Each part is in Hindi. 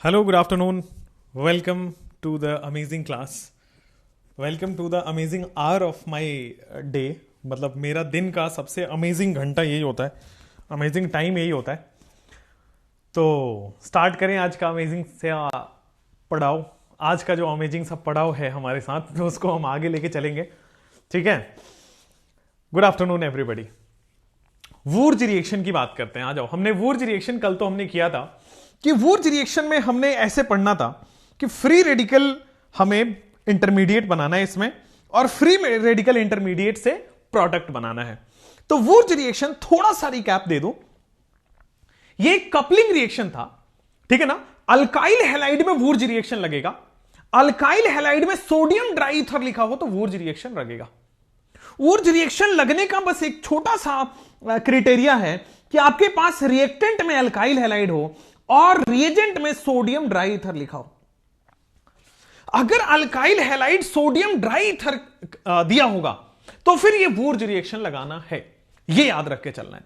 Hello, good afternoon. Welcome to the amazing class. Welcome to the amazing hour of my day. मतलब मेरा दिन का सबसे अमेजिंग घंटा यही होता है, अमेजिंग टाइम यही होता है. तो स्टार्ट करें आज का अमेजिंग से पढ़ाओ. आज का जो अमेजिंग सा पढ़ाओ है हमारे साथ, तो उसको हम आगे लेके चलेंगे. ठीक है. Good afternoon everybody. Wurtz reaction की बात करते हैं. आ जाओ. हमने वुर्ज रिएक्शन कल तो हमने किया था कि वुर्ज रिएक्शन में हमने ऐसे पढ़ना था कि फ्री रेडिकल हमें इंटरमीडिएट बनाना है इसमें, और फ्री रेडिकल इंटरमीडिएट से प्रोडक्ट बनाना है. तो वुर्ज रिएक्शन थोड़ा सा रिकैप दे दूं. ये कपलिंग रिएक्शन था, ठीक है ना. अल्काइल हैलाइड में वुर्ज रिएक्शन लगेगा. अल्काइल हैलाइड में सोडियम ड्राई ईथर लिखा हो तो वुर्ज रिएक्शन लगेगा. वुर्ज रिएक्शन लगने का बस एक छोटा सा क्राइटेरिया है कि आपके पास रिएक्टेंट में अल्काइल हैलाइड हो और रिएजेंट में सोडियम ड्राई ईथर लिखा हो. अगर alkyl halide sodium dry ether दिया होगा तो फिर ये वुर्ज रिएक्शन लगाना है. ये याद रख के चलना है.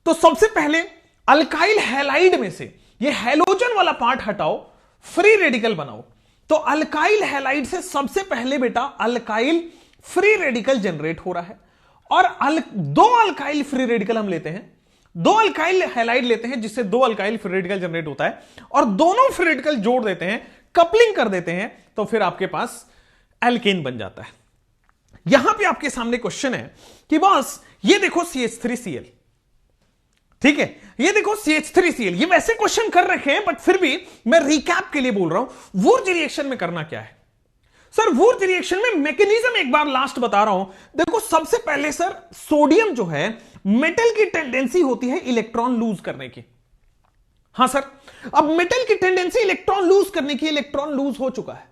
तो सबसे पहले अल्काइल हैलाइड में से ये हैलोजन वाला पार्ट हटाओ, फ्री रेडिकल बनाओ. तो अल्काइल हैलाइड से सबसे पहले बेटा अल्काइल फ्री रेडिकल जनरेट हो रहा है. और दो अल्काइल फ्री रेडिकल हम लेते हैं, दो अल्काइल हैलाइड लेते हैं जिससे दो अल्काइल फ्री रेडिकल जनरेट होता है, और दोनों फ्री रेडिकल जोड़ देते हैं, कपलिंग कर देते हैं, तो फिर आपके पास एल्केन बन जाता है. यहां पे आपके सामने क्वेश्चन है कि बॉस ये देखो CH3Cl, ठीक है, ये देखो CH3Cl. ये वैसे क्वेश्चन कर रखे हैं बट फिर भी मैं रिकैप के लिए बोल रहा हूं. वुर्ज रिएक्शन में करना क्या है सर? वुर्ज रिएक्शन में मैकेनिज्म एक बार लास्ट बता रहा हूं. देखो सबसे पहले सर सोडियम जो है, मेटल की टेंडेंसी होती है इलेक्ट्रॉन लूज करने की. हां सर. अब मेटल की टेंडेंसी इलेक्ट्रॉन लूज करने की, इलेक्ट्रॉन लूज हो चुका है.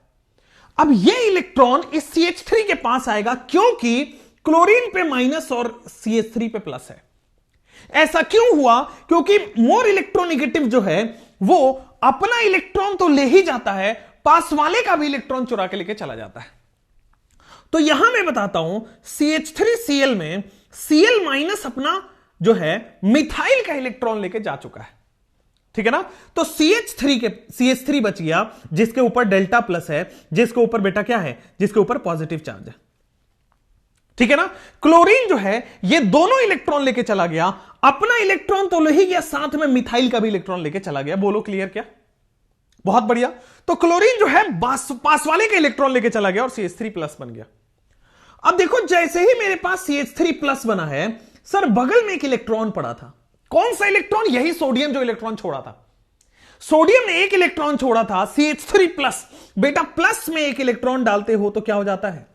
अब ये इलेक्ट्रॉन इस CH3 के पास आएगा क्योंकि क्लोरीन पे माइनस और CH3 पे प्लस है. ऐसा क्यों हुआ? क्योंकि मोर इलेक्ट्रोनिगेटिव जो है वो अपना इलेक्ट्रॉन तो ले ही जाता है, पास वाले का भी इलेक्ट्रॉन चुरा के लेके चला जाता है. तो यहां मैं बताता हूं CH3Cl में Cl माइनस अपना जो है मिथाइल का इलेक्ट्रॉन लेके जा चुका है, ठीक है ना. तो CH3 बच गया जिसके ऊपर डेल्टा प्लस है, जिसके ऊपर बेटा क्या है, जिसके ऊपर पॉजिटिव चार्ज है, ठीक है ना. क्लोरीन जो है ये दोनों इलेक्ट्रॉन लेके चला गया, अपना इलेक्ट्रॉन तो ले ही गया, साथ में मिथाइल का भी इलेक्ट्रॉन लेके चला गया. बोलो क्लियर क्या? बहुत बढ़िया. तो क्लोरीन जो है पास वाले का इलेक्ट्रॉन लेके चला गया और CH3 प्लस बन गया. अब देखो जैसे ही मेरे पास CH3 प्लस बना है सर, बगल में एक इलेक्ट्रॉन पड़ा था. कौन सा इलेक्ट्रॉन? यही सोडियम जो इलेक्ट्रॉन छोड़ा था. सोडियम ने एक इलेक्ट्रॉन छोड़ा था, CH3 प्लस. बेटा प्लस में एक इलेक्ट्रॉन डालते हो तो क्या हो जाता है?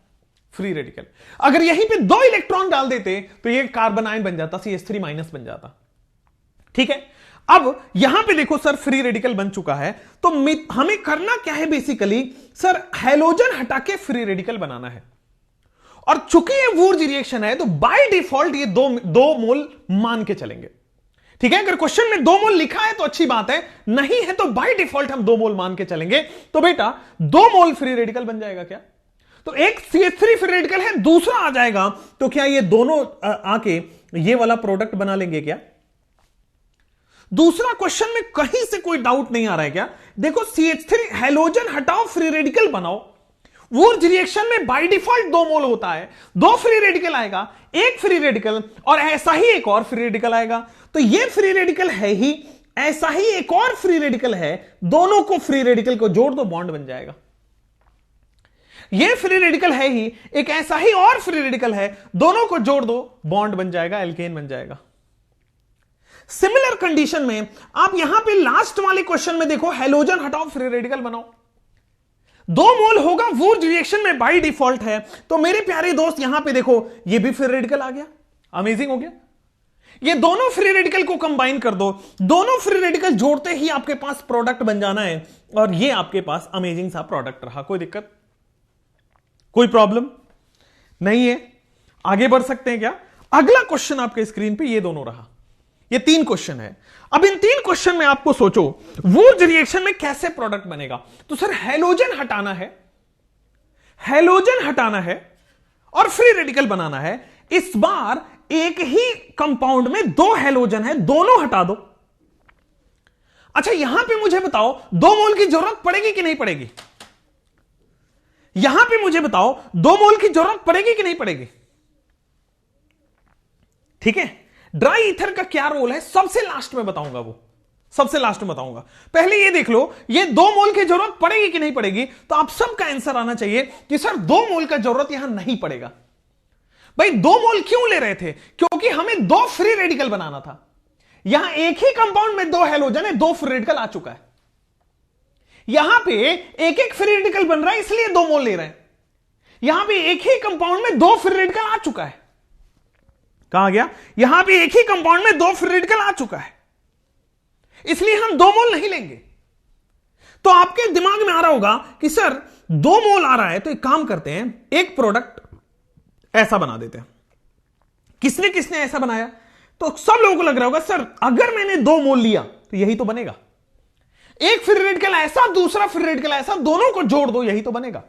Free radical. अगर यहीं पे दो इलेक्ट्रॉन डाल देते तो ये कार्बन आयन बन जाता, CH3 माइनस बन जाता, ठीक है. अब यहां पे देखो सर फ्री रेडिकल बन चुका है, तो हमें करना क्या है बेसिकली सर? हैलोजन हटा के फ्री रेडिकल बनाना है. और चूंकि ये वुर्ज रिएक्शन है तो बाय डिफॉल्ट ये दो मोल मान के चलेंगे, ठीक है. अगर क्वेश्चन में 2 मोल लिखा है तो अच्छी बात है, नहीं है तो बाय डिफॉल्ट हम 2 मोल मान के चलेंगे. तो बेटा 2 मोल फ्री रेडिकल बन जाएगा क्या? तो एक CH3 फ्री रेडिकल है, दूसरा आ जाएगा, तो क्या ये दोनों आके ये वाला प्रोडक्ट बना लेंगे क्या? दूसरा क्वेश्चन में कहीं से कोई डाउट नहीं आ रहा है क्या? देखो CH3 हैलोजन हटाओ, फ्री रेडिकल बनाओ. वुर्ज रिएक्शन में बाय डिफॉल्ट 2 मोल होता है, 2 फ्री रेडिकल आएगा, एक फ्री रेडिकल और ऐसा ही एक और फ्री रेडिकल आएगा. तो ये फ्री रेडिकल है ही, ऐसा ही एक और फ्री रेडिकल है, दोनों को फ्री रेडिकल को जोड़ दो, बॉन्ड बन जाएगा. ये फ्री रेडिकल है ही, एक ऐसा ही और फ्री रेडिकल है, दोनों को जोड़ दो, बॉन्ड बन जाएगा, एल्केन बन जाएगा. सिमिलर कंडीशन में आप यहां पे लास्ट वाले क्वेश्चन में देखो, हैलोजन हटाओ फ्री रेडिकल बनाओ. 2 मोल होगा, वुर्ज रिएक्शन में बाय डिफॉल्ट है. तो मेरे प्यारे दोस्त यहां पे देखो, ये भी फ्री रेडिकल आ गया. अमेजिंग हो गया. ये दोनों फ्री रेडिकल को कंबाइन कर दो, दोनों फ्री रेडिकल जोड़ते ही आपके पास प्रोडक्ट बन जाना है, और ये आपके पास अमेजिंग सा प्रोडक्ट रहा. कोई दिक्कत, कोई प्रॉब्लम नहीं है? आगे बढ़ सकते हैं क्या? अगला क्वेश्चन आपके स्क्रीन पे ये दोनों रहा. ये 3 क्वेश्चन है. अब इन 3 क्वेश्चन में आपको सोचो वुर्ज रिएक्शन में कैसे प्रोडक्ट बनेगा. तो सर हैलोजन हटाना है, हैलोजन हटाना है और फ्री रेडिकल बनाना है. इस बार एक ही कंपाउंड में 2 हैलोजन है, दोनों हटा दो. अच्छा यहां पे मुझे बताओ 2 मोल की जरूरत पड़ेगी कि नहीं पड़ेगी? यहां पे मुझे बताओ 2 मोल की जरूरत पड़ेगी कि नहीं पड़ेगी? ठीक है, ड्राई ईथर का क्या रोल है सबसे लास्ट में बताऊंगा, वो सबसे लास्ट में बताऊंगा। पहले ये देख लो, ये 2 मोल की जरूरत पड़ेगी कि नहीं पड़ेगी? तो आप सबका आंसर आना चाहिए कि सर 2 मोल का जरूरत यहां नहीं पड़ेगा। भाई 2 मोल क्यों ले रहे थे? क्योंकि हमें 2 फ्री रेडिकल बनाना था। यहां एक ही कंपाउंड में 2 हैलोजन है, 2 फ्री रेडिकल आ चुका है। यहां पे एक एक फ्री रेडिकल बन रहा है, इसलिए 2 मोल ले रहे हैं। यहां पे एक ही कंपाउंड में 2 फ्री रेडिकल आ चुका है। कहा गया? यहां पे एक ही कंपाउंड में 2 फ्री रेडिकल आ चुका है, इसलिए हम 2 मोल नहीं लेंगे। तो आपके दिमाग में आ रहा होगा कि सर 2 मोल आ रहा है, तो एक काम करते हैं, एक प्रोडक्ट ऐसा बना देते हैं। किसने किसने ऐसा बनाया? तो सब लोगों को लग रहा होगा सर अगर मैंने 2 मोल लिया तो यही तो बनेगा। एक फ्री रेडिकल ऐसा, दूसरा फ्री रेडिकल ऐसा, दोनों को जोड़ दो, यही तो बनेगा।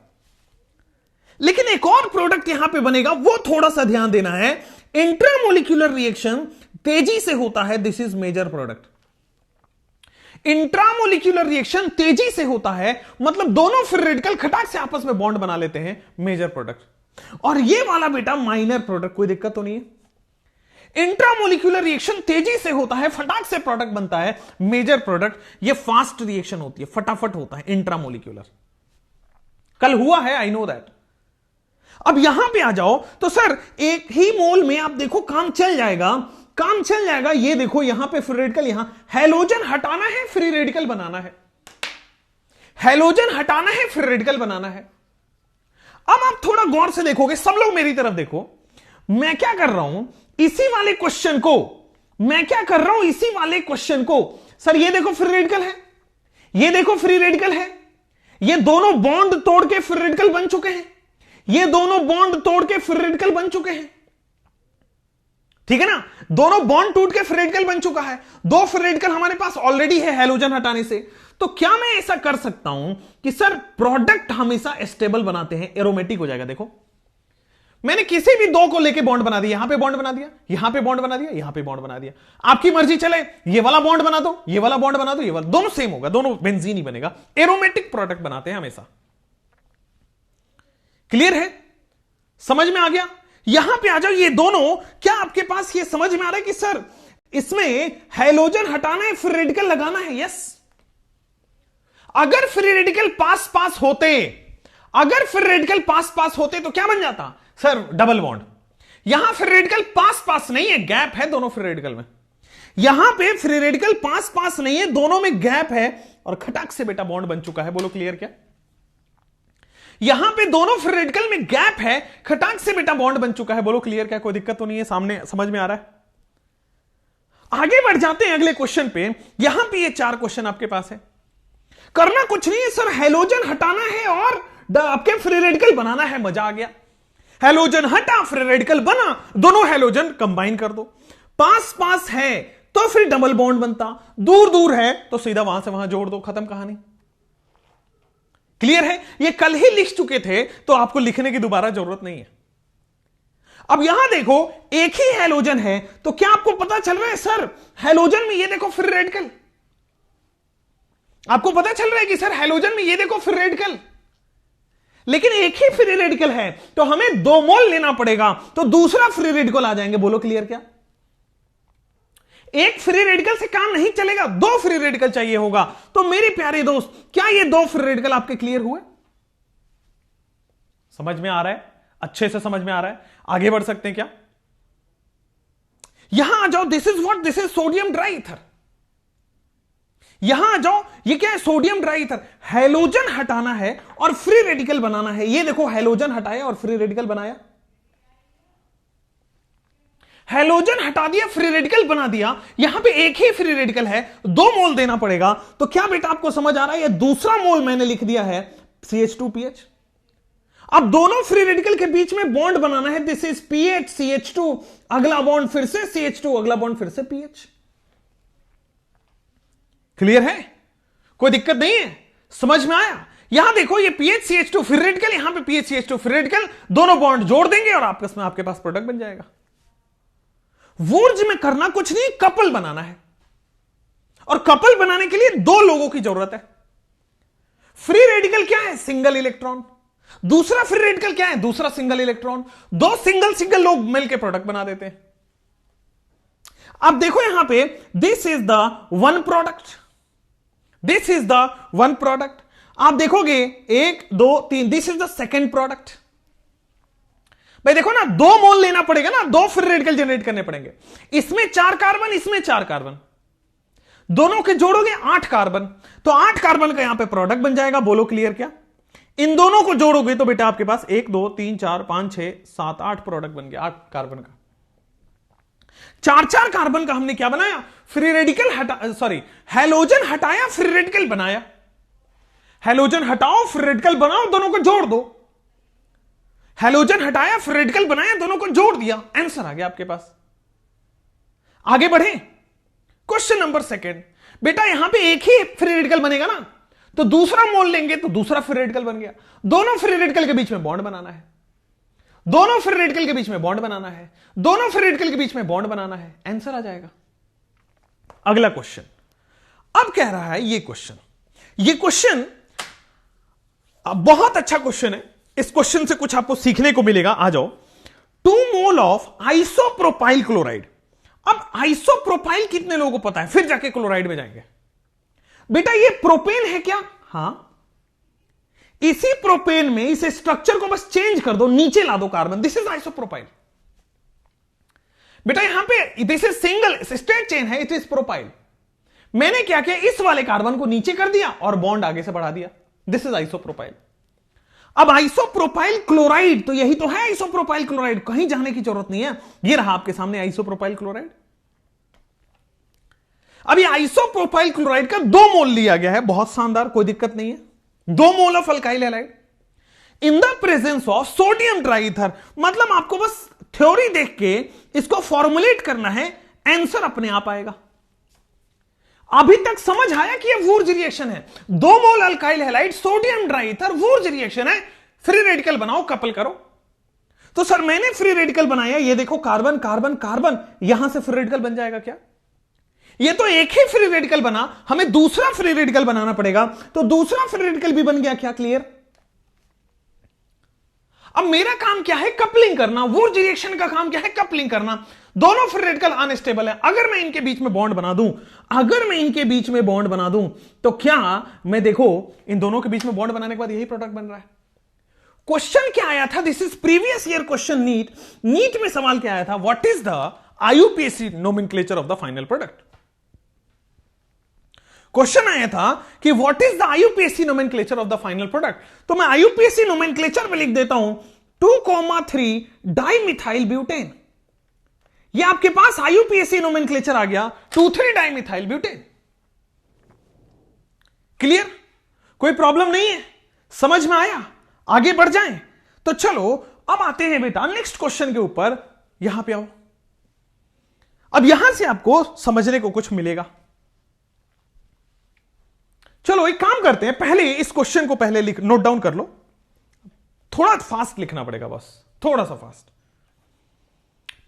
लेकिन एक और प्रोडक्ट यहां पे बनेगा, वो थोड़ा सा ध्यान देना है। इंट्रामोलिक्यूलर रिएक्शन तेजी से होता है, this is major product. Intramolecular reaction तेजी से होता है, मतलब दोनों फ्री रेडिकल खटाक से आपस में बॉन्ड बना लेते हैं, मेजर प्रोडक्ट। और ये वाला बेटा माइनर प्रोडक्ट, कोई दिक्कत तो नहीं है। इंट्रामोलिक्यूलर रिएक्शन तेजी से होता है, फटाक से प्रोडक्ट बनता है, मेजर प्रोडक्ट। ये फास्ट रिएक्शन होती है, फटाफट होता है इंट्रामोलिक्यूलर। कल हुआ है, आई नो दैट। अब यहां पे आ जाओ तो सर एक ही मोल में आप देखो काम चल जाएगा, काम चल जाएगा। ये देखो यहां पे फ्री रेडिकल, यहां हैलोजन हटाना है, फ्री रेडिकल बनाना है। हैलोजन हटाना है, फ्री रेडिकल बनाना है। अब आप थोड़ा गौर से देखोगे, सब लोग मेरी तरफ देखो। मैं क्या कर रहा हूं, इसी वाले क्वेश्चन को मैं क्या कर रहा हूं, इसी वाले क्वेश्चन को, सर ये देखो फ्री रेडिकल है, ये देखो फ्री रेडिकल है, ये दोनों बॉन्ड तोड़ के फ्री रेडिकल बन चुके हैं, ये दोनों बॉन्ड तोड़ के फ्री रेडिकल बन चुके हैं। ठीक है ना, दोनों बॉन्ड टूट के फ्री रेडिकल बन चुका है। 2 फ्री रेडिकल हमारे पास ऑलरेडी है हैलोजन हटाने से। तो क्या मैं ऐसा कर सकता हूं कि सर प्रोडक्ट हमेशा स्टेबल बनाते हैं, एरोमेटिक हो जाएगा। देखो मैंने किसी भी 2 को लेके बॉन्ड बना दिया, यहां पे बॉन्ड बना दिया, यहां पे बॉन्ड बना दिया, यहां पे बॉन्ड बना दिया। आपकी मर्जी चले, ये वाला बॉन्ड बना दो, ये वाला बॉन्ड बना दो, ये वाला, दोनों सेम होगा, दोनों बेंजीन ही बनेगा। एरोमेटिक प्रोडक्ट बनाते हैं हमेशा। क्लियर है? समझ में आ गया? यहां पे आ जाओ, ये दोनों, क्या आपके पास ये समझ में आ रहा है कि सर इसमें हैलोजन हटाना है, फ्री रेडिकल लगाना है? यस। अगर फ्री रेडिकल पास पास होते, अगर फ्री रेडिकल पास पास होते तो क्या बन जाता? Sir double bond. यहां फ्री रेडिकल पास पास नहीं है, गैप है दोनों फ्री रेडिकल में। यहां पे फ्री रेडिकल पास पास नहीं है, दोनों में गैप है, और खटाक से बेटा बॉन्ड बन चुका है। बोलो क्लियर क्या? यहां पे दोनों फ्री रेडिकल में गैप है, खटाक से बेटा बॉन्ड बन चुका है। बोलो क्लियर क्या? कोई दिक्कत तो नहीं है? सामने समझ में आ रहा है? आगे बढ़ जाते हैं अगले क्वेश्चन पे। यहां पे ये 4 क्वेश्चन आपके पास है। करना कुछ नहीं है सर, हैलोजन हटाना है और आपके फ्री रेडिकल बनाना है। मजा आ गया। हैलोजन हटा, फ्री रेडिकल बना, दोनों हैलोजन कंबाइन कर दो। पास पास है तो फिर डबल बॉन्ड बनता, दूर दूर है तो सीधा वहां से वहां जोड़ दो, खत्म कहानी। क्लियर है? ये कल ही लिख चुके थे, तो आपको लिखने की दोबारा जरूरत नहीं है। अब यहां देखो एक ही हैलोजन है, तो क्या आपको पता चल रहा है सर हैलोजन में ये देखो फ्री रेडिकल? आपको पता चल रहा है कि सर हैलोजन में ये देखो फ्री रेडिकल, लेकिन एक ही फ्री रेडिकल है, तो हमें 2 मोल लेना पड़ेगा, तो दूसरा फ्री रेडिकल आ जाएंगे। बोलो क्लियर क्या? एक फ्री रेडिकल से काम नहीं चलेगा, 2 फ्री रेडिकल चाहिए होगा। तो मेरे प्यारे दोस्त, क्या ये 2 फ्री रेडिकल आपके क्लियर हुए? समझ में आ रहा है? अच्छे से समझ में आ रहा है? आगे बढ़ सकते हैं क्या? यहां आ जाओ, this is what, this is sodium dry ether. यहां आ जाओ, ये क्या है? Sodium dry ether. हैलोजन हटाना है और फ्री रेडिकल बनाना है। ये देखो हैलोजन हटाया और फ्री रेडिकल बनाया, हैलोजन हटा दिया, फ्री रेडिकल बना दिया। यहां पे एक ही फ्री रेडिकल है, 2 मोल देना पड़ेगा। तो क्या बेटा आपको समझ आ रहा है? ये दूसरा मोल मैंने लिख दिया है CH2PH। अब दोनों फ्री रेडिकल के बीच में बॉन्ड बनाना है, दिस इज PH CH2, अगला बॉन्ड फिर से CH2, अगला बॉन्ड फिर से PH। क्लियर है? कोई दिक्कत नहीं है? समझ में आया? यहां देखो ये PH CH2 फ्री रेडिकल, यहां पे PH CH2 फ्री रेडिकल, दोनों बॉन्ड जोड़ देंगे और आपस में आपके पास प्रोडक्ट बन जाएगा। वुर्ज में करना कुछ नहीं, कपल बनाना है। और कपल बनाने के लिए दो लोगों की जरूरत है। फ्री रेडिकल क्या है? Single electron. दूसरा फ्री रेडिकल क्या है? दूसरा सिंगल इलेक्ट्रॉन। दो सिंगल सिंगल लोग मिलकर प्रोडक्ट बना देते हैं। अब देखो यहां पे, this is the one product, this is the one product. आप देखोगे 1 2 3, this is the second product. भाई देखो ना, 2 मोल लेना पड़ेगा ना, 2 फ्री रेडिकल जनरेट करने पड़ेंगे। इसमें 4 कार्बन, इसमें 4 कार्बन, दोनों के जोड़ोगे 8 कार्बन, तो 8 कार्बन का यहां पे प्रोडक्ट बन जाएगा। बोलो क्लियर क्या? इन दोनों को जोड़ोगे तो बेटा आपके पास 1 2 3 4 5 6 7 8 प्रोडक्ट बन गया 8 कार्बन का। 4 कार्बन का हमने क्या बनाया? फ्री रेडिकल हैलोजन हटाया, फ्री रेडिकल बनाया। हैलोजन हटाओ, फ्री रेडिकल बनाओ, दोनों को जोड़ दो। हैलोजन हटाया, फ्री रेडिकल बनाया, दोनों को जोड़ दिया, आंसर आ गया आपके पास। आगे बढ़े, क्वेश्चन नंबर 2। बेटा यहां पे एक ही फ्री रेडिकल बनेगा ना, तो दूसरा मोल लेंगे तो दूसरा फ्री रेडिकल बन गया। दोनों फ्री रेडिकल के बीच में बॉन्ड बनाना है, दोनों फ्री रेडिकल के बीच में बॉन्ड बनाना है, दोनों फ्री रेडिकल के बीच में बॉन्ड बनाना है, आंसर आ जाएगा। अगला क्वेश्चन अब कह रहा है, ये क्वेश्चन बहुत अच्छा क्वेश्चन है। इस क्वेश्चन से कुछ आपको सीखने को मिलेगा। आ जाओ, 2 मोल ऑफ आइसोप्रोपाइल क्लोराइड। अब आइसोप्रोपाइल कितने लोगों को पता है? फिर जाके क्लोराइड में जाएंगे। बेटा ये प्रोपेन है क्या? हां, इसी प्रोपेन में इस स्ट्रक्चर को बस चेंज कर दो, नीचे ला दो कार्बन, दिस इज आइसोप्रोपाइल। बेटा यहां पे this is single straight chain है, इट इज प्रोपाइल। मैंने क्या किया, इस वाले कार्बन को नीचे कर दिया और बॉन्ड आगे से बढ़ा दिया, दिस इज आइसोप्रोपाइल। अब आइसोप्रोपाइल क्लोराइड, तो यही तो है आइसोप्रोपाइल क्लोराइड, कहीं जाने की जरूरत नहीं है। ये रहा आपके सामने आइसोप्रोपाइल क्लोराइड। अब ये आइसोप्रोपाइल क्लोराइड का 2 मोल लिया गया है, बहुत शानदार, कोई दिक्कत नहीं है। 2 mole of alkyl halide in the presence of sodium dry ether. मतलब आपको बस थ्योरी देख के इसको फॉर्मुलेट करना है, आंसर अपने आप आएगा। अभी तक समझ आया कि यह वुर्ज रिएक्शन है। 2 mole alkyl halide, sodium ट्राइथर, वुर्ज reaction है। फ्री रेडिकल बनाओ, कपल करो। तो सर मैंने फ्री रेडिकल बनाया, ये देखो कार्बन कार्बन कार्बन, यहां से फ्री रेडिकल बन जाएगा क्या? ये तो एक ही फ्री रेडिकल बना, हमें दूसरा फ्री रेडिकल बनाना पड़ेगा, तो दूसरा फ्री रेडिकल भी बन गया क्या? क्लियर? अब मेरा काम क्या है? कपलिंग करना। वुर्ज रिएक्शन का काम क्या है? कपलिंग करना। दोनों फ्री रेडिकल अनस्टेबल है, अगर मैं इनके बीच में बॉन्ड बना दूं, अगर मैं इनके बीच में बॉन्ड बना दूं, तो क्या मैं देखो इन दोनों के बीच में बॉन्ड बनाने के बाद यही प्रोडक्ट बन रहा है। क्वेश्चन क्या आया था? This is previous year question, NEET में सवाल क्या आया था? What is the IUPAC nomenclature of the final product. Question आया था कि what is the IUPAC nomenclature of the final product. तो मैं आईयूपीएसी नोमेनक्लेचर में लिख देता हूं 2,3 डाइमिथाइल ब्यूटेन। ये आपके पास आईयूपीएसी नोमेनक्लेचर आ गया, 2,3 डाइमिथाइल ब्यूटेन। क्लियर? कोई प्रॉब्लम नहीं है, समझ में आया? आगे बढ़ जाएं तो चलो अब आते हैं बेटा नेक्स्ट क्वेश्चन के ऊपर। यहां पे आओ, अब यहां से आपको समझने को कुछ मिलेगा। चलो एक काम करते हैं, पहले इस क्वेश्चन को पहले नोट डाउन कर लो। थोड़ा फास्ट लिखना पड़ेगा, बस थोड़ा सा फास्ट।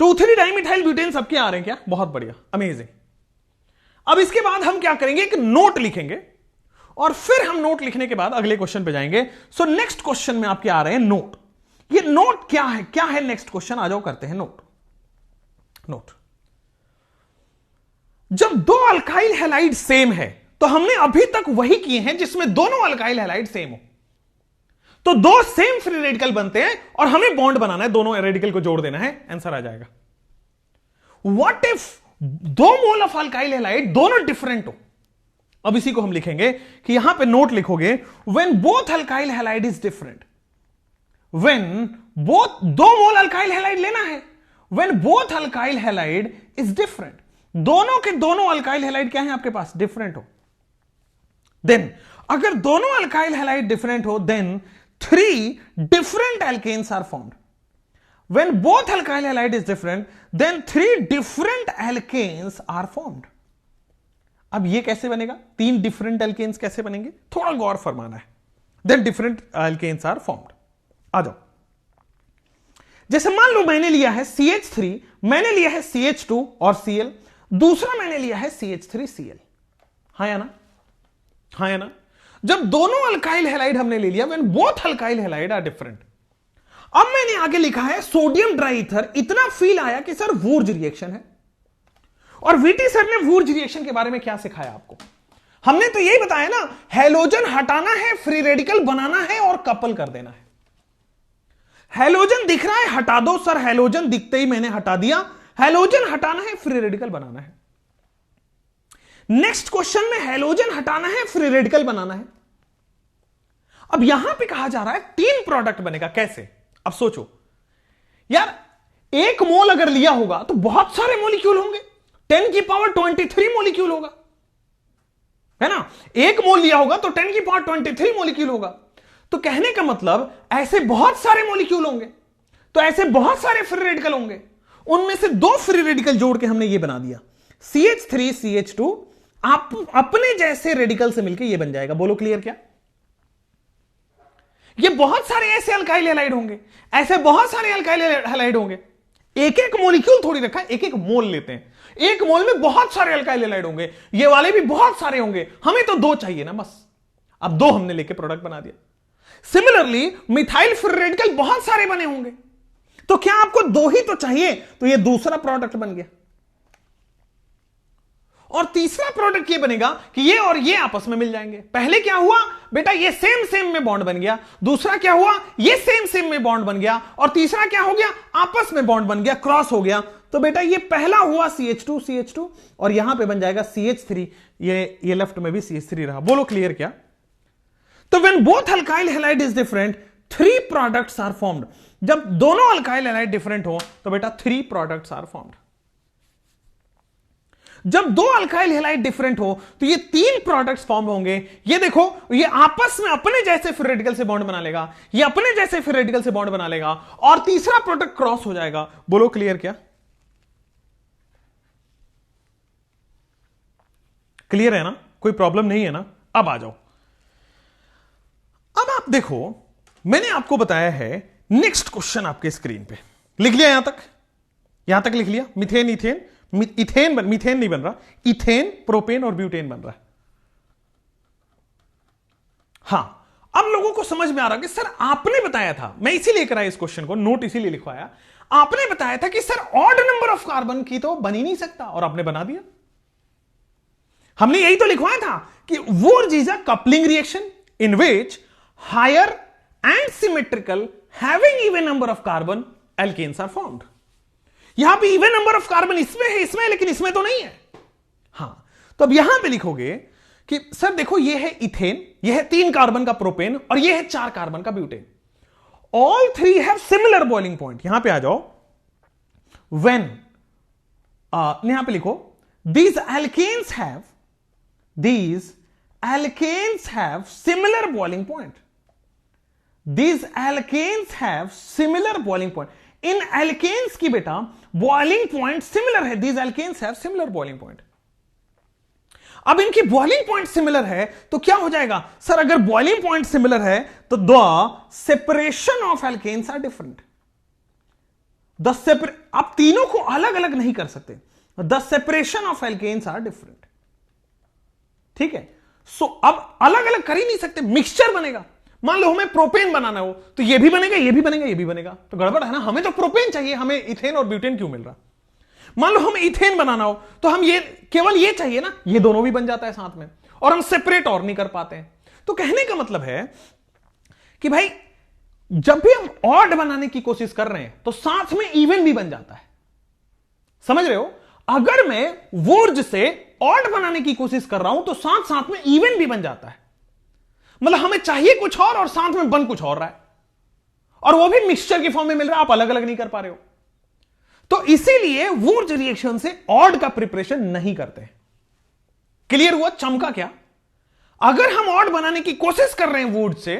2,3 डाइमिथाइल ब्यूटेन सबके आ रहे हैं क्या? बहुत बढ़िया, अमेजिंग। अब इसके बाद हम क्या करेंगे, एक नोट लिखेंगे और फिर हम नोट लिखने के बाद अगले क्वेश्चन पे जाएंगे। सो नेक्स्ट क्वेश्चन में आपके आ रहे हैं नोट। ये नोट क्या है? क्या है नेक्स्ट क्वेश्चन? आ जाओ करते हैं नोट। नोट, जब 2 अल्काइल हैलाइड सेम है, तो हमने अभी तक वही किए हैं जिसमें दोनों अल्काइल हैलाइड सेम हो, तो 2 सेम फ्री रेडिकल बनते हैं और हमें बॉन्ड बनाना है, दोनों रेडिकल को जोड़ देना है, आंसर आ जाएगा। What if 2 mole of alkyl halide दोनों डिफरेंट हो? अब इसी को हम लिखेंगे कि यहां पे नोट लिखोगे, when both alkyl halide is different. When both 2 mole alkyl halide लेना है, when both alkyl halide is different, दोनों के दोनों अल्काइल हैलाइड क्या है आपके पास? डिफरेंट हो। देन अगर दोनों अल्काइल हैलाइड डिफरेंट हो, then 3 different alkanes are formed. When both alkyl halide is different, then 3 different alkanes are formed. अब ये कैसे बनेगा? 3 different alkanes कैसे बनेंगे? थोड़ा गौर फरमाना है। Then different alkanes are formed. आ जाओ, जैसे मान लो मैंने लिया है CH3, मैंने लिया है CH2 और Cl, दूसरा मैंने लिया है CH3Cl। हाँ या ना, हाँ या ना? जब दोनों अल्काइल हैलाइड हमने ले लिया, when both alkyl halide are different. अब मैंने आगे लिखा है सोडियम ड्राईथर, इतना फील आया कि सर वुर्ज रिएक्शन है। और वीटी सर ने वुर्ज रिएक्शन के बारे में क्या सिखाया आपको? हमने तो यही बताया ना, हैलोजन हटाना है, फ्री रेडिकल बनाना है और कपल कर देना है। हैलोजन दिख रहा है, हटा दो सर, हैलोजन दिखते ही मैंने हटा दिया। हैलोजन हटाना है, फ्री रेडिकल बनाना है। नेक्स्ट क्वेश्चन में हैलोजन हटाना है, फ्री रेडिकल बनाना है। अब यहां पे कहा जा रहा है 3 प्रोडक्ट बनेगा। कैसे? अब सोचो यार, 1 मोल अगर लिया होगा तो बहुत सारे मॉलिक्यूल होंगे, 10 की पावर 23 मॉलिक्यूल होगा, है ना? 1 मोल लिया होगा तो 10 की पावर 23 मॉलिक्यूल होगा। तो कहने का मतलब ऐसे बहुत सारे मॉलिक्यूल होंगे, तो ऐसे बहुत सारे फ्री रेडिकल होंगे, उनमें से 2 फ्री रेडिकल जोड़ के हमने ये बना दिया CH3 CH2। आप अपने जैसे रेडिकल से मिलकर ये बन जाएगा। बोलो क्लियर क्या? ये बहुत सारे ऐसे अल्काइल हैलाइड होंगे, ऐसे बहुत सारे अल्काइल हैलाइड होंगे। एक एक मॉलिक्यूल थोड़ी रखा है, एक एक मोल लेते हैं। 1 मोल में बहुत सारे अल्काइल हैलाइड होंगे, ये वाले भी बहुत सारे होंगे, हमें तो 2 चाहिए ना बस। अब 2 हमने लेके प्रोडक्ट बना दिया। सिमिलरली मिथाइल फ्री रेडिकल बहुत सारे बने होंगे, तो क्या आपको 2 ही तो चाहिए, तो ये दूसरा प्रोडक्ट बन गया। और तीसरा प्रोडक्ट ये बनेगा कि ये और ये आपस में मिल जाएंगे। पहले क्या हुआ बेटा, ये सेम सेम में बॉन्ड बन गया। दूसरा क्या हुआ, ये सेम सेम में बॉन्ड बन गया। और तीसरा क्या हो गया, आपस में बॉन्ड बन गया, क्रॉस हो गया। तो बेटा ये पहला हुआ CH2 CH2, और यहां पे बन जाएगा CH3। ये लेफ्ट में भी CH3 रहा। बोलो क्लियर क्या? तो when both alkyl halide is different, 3 products are formed. जब दोनों अल्काइल हैलाइड डिफरेंट हो तो बेटा 3 प्रोडक्ट्स आर फॉर्म्ड। जब 2 अल्काइल हैलाइड डिफरेंट हो तो ये 3 प्रोडक्ट्स फॉर्म होंगे। ये देखो, ये आपस में अपने जैसे फ्री रेडिकल से बॉन्ड बना लेगा, ये अपने जैसे फ्री रेडिकल से बॉन्ड बना लेगा, और तीसरा प्रोडक्ट क्रॉस हो जाएगा। बोलो क्लियर क्या? क्लियर है ना? कोई प्रॉब्लम नहीं है ना? अब आ जाओ। अब आप देखो, मैंने आपको बताया है, नेक्स्ट क्वेश्चन आपके स्क्रीन पे लिख लिया। यहां तक लिख लिया। मीथेन इथेन, मीथेन नहीं बन रहा, इथेन प्रोपेन और ब्यूटेन बन रहा है। हां, अब लोगों को समझ में आ रहा कि सर आपने बताया था, मैं इसीलिए कराया इस क्वेश्चन को, नोट इसीलिए लिखवाया, आपने बताया था कि sir odd number of carbon की तो बन ही नहीं सकता, और आपने बना दिया। हमने यही तो लिखवाया था कि Wurtz is a coupling reaction in which higher and symmetrical having even number of carbon alkanes are formed. यहां पे इवन नंबर ऑफ कार्बन इसमें है, लेकिन इसमें तो नहीं है। हां, तो अब यहां पे लिखोगे कि सर देखो, ये है इथेन, ये है 3 कार्बन का प्रोपेन, और ये है 4 कार्बन का butane. All 3 have similar boiling point. यहां पे आ जाओ। व्हेन यहां पे लिखो, these alkanes have similar boiling point. These alkanes have similar boiling point. In alkanes की बेटा boiling point similar है। These alkanes have similar boiling point. अब इनकी boiling point similar है तो क्या हो जाएगा सर? अगर boiling point similar है तो the separation of alkanes are different. आप तीनों को अलग अलग नहीं कर सकते। The separation of alkanes are different. ठीक है? सो अब अलग अलग कर ही नहीं सकते, मिक्सचर बनेगा। मान लो हमें प्रोपेन बनाना हो तो ये भी बनेगा, ये भी बनेगा, ये भी बनेगा, तो गड़बड़ है ना। हमें तो प्रोपेन चाहिए, हमें इथेन और ब्यूटेन क्यों मिल रहा? मान लो हमें इथेन बनाना हो तो हम ये केवल ये चाहिए ना, ये दोनों भी बन जाता है साथ में, और हम सेपरेट और नहीं कर पाते हैं। तो कहने का मतलब है कि भाई जब भी हम ऑड बनाने की कोशिश कर रहे हैं तो साथ में इवन भी बन जाता है। समझ रहे हो? अगर मैं वुर्ज से ऑड बनाने की कोशिश कर रहा हूं तो साथ साथ में इवन भी बन जाता है। मतलब हमें चाहिए कुछ और साथ में बन कुछ और रहा है, और वो भी मिक्सचर की फॉर्म में मिल रहा है, आप अलग अलग नहीं कर पा रहे हो। तो इसीलिए वुर्ज रिएक्शन से ऑड का प्रिपरेशन नहीं करते। क्लियर हुआ? चमका क्या? अगर हम ऑड बनाने की कोशिश कर रहे हैं वुर्ज से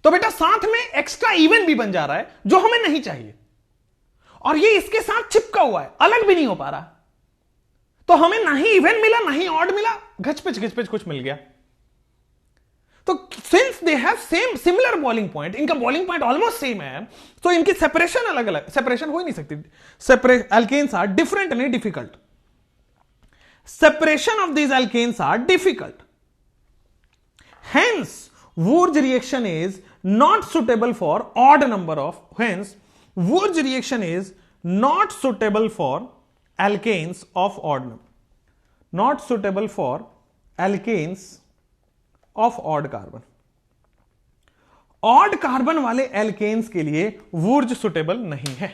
तो बेटा साथ में एक्स्ट्रा इवन भी बन जा रहा है जो हमें नहीं चाहिए, और ये इसके साथ चिपका हुआ है, अलग भी नहीं हो पा रहा। तो हमें ना ही इवन मिला ना ही ऑड मिला, घचपिच कुछ मिल गया। तो since they have similar boiling point, इनका बॉइलिंग पॉइंट ऑलमोस्ट सेम है, तो इनकी सेपरेशन अलग अलग, सेपरेशन हो ही नहीं सकती। Alkenes are different and difficult. separation of these alkanes are difficult. Hence Wurtz reaction is not suitable for odd number of, hence Wurtz reaction is not suitable for alkanes of odd number, not suitable for alkanes of odd carbon. Odd carbon वाले एल्केन्स के लिए वुर्ज सुटेबल नहीं है,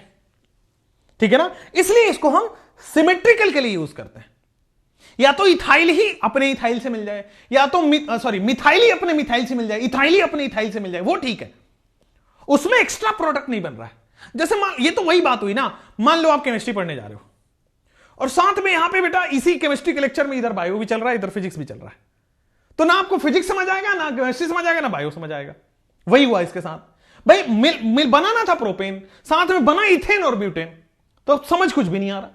ठीक है ना, इसलिए इसको हम सिमेट्रिकल के लिए यूज करते हैं। या तो इथाइल ही अपने इथाइल से मिल जाए, या तो मिथाइल ही अपने मिथाइल से मिल जाए, इथाइल ही अपने इथाइल से मिल जाए, वो ठीक है, उसमें एक्स्ट्रा प्रोडक्ट नहीं बन रहा है। जैसे ये तो वही बात हुई ना, मान लो आप केमिस्ट्री पढ़ने जा रहे हो और साथ में यहां पे बेटा इसी केमिस्ट्री के लेक्चर में इधर बायो भी चल रहा है, इधर फिजिक्स भी चल रहा है, तो ना आपको फिजिक्स समझ आएगा, ना केमिस्ट्री समझ आएगा, ना बायो समझ आएगा। वही हुआ इसके साथ, भाई मिल बनाना था प्रोपेन, साथ में बना इथेन और ब्यूटेन, तो समझ कुछ भी नहीं आ रहा।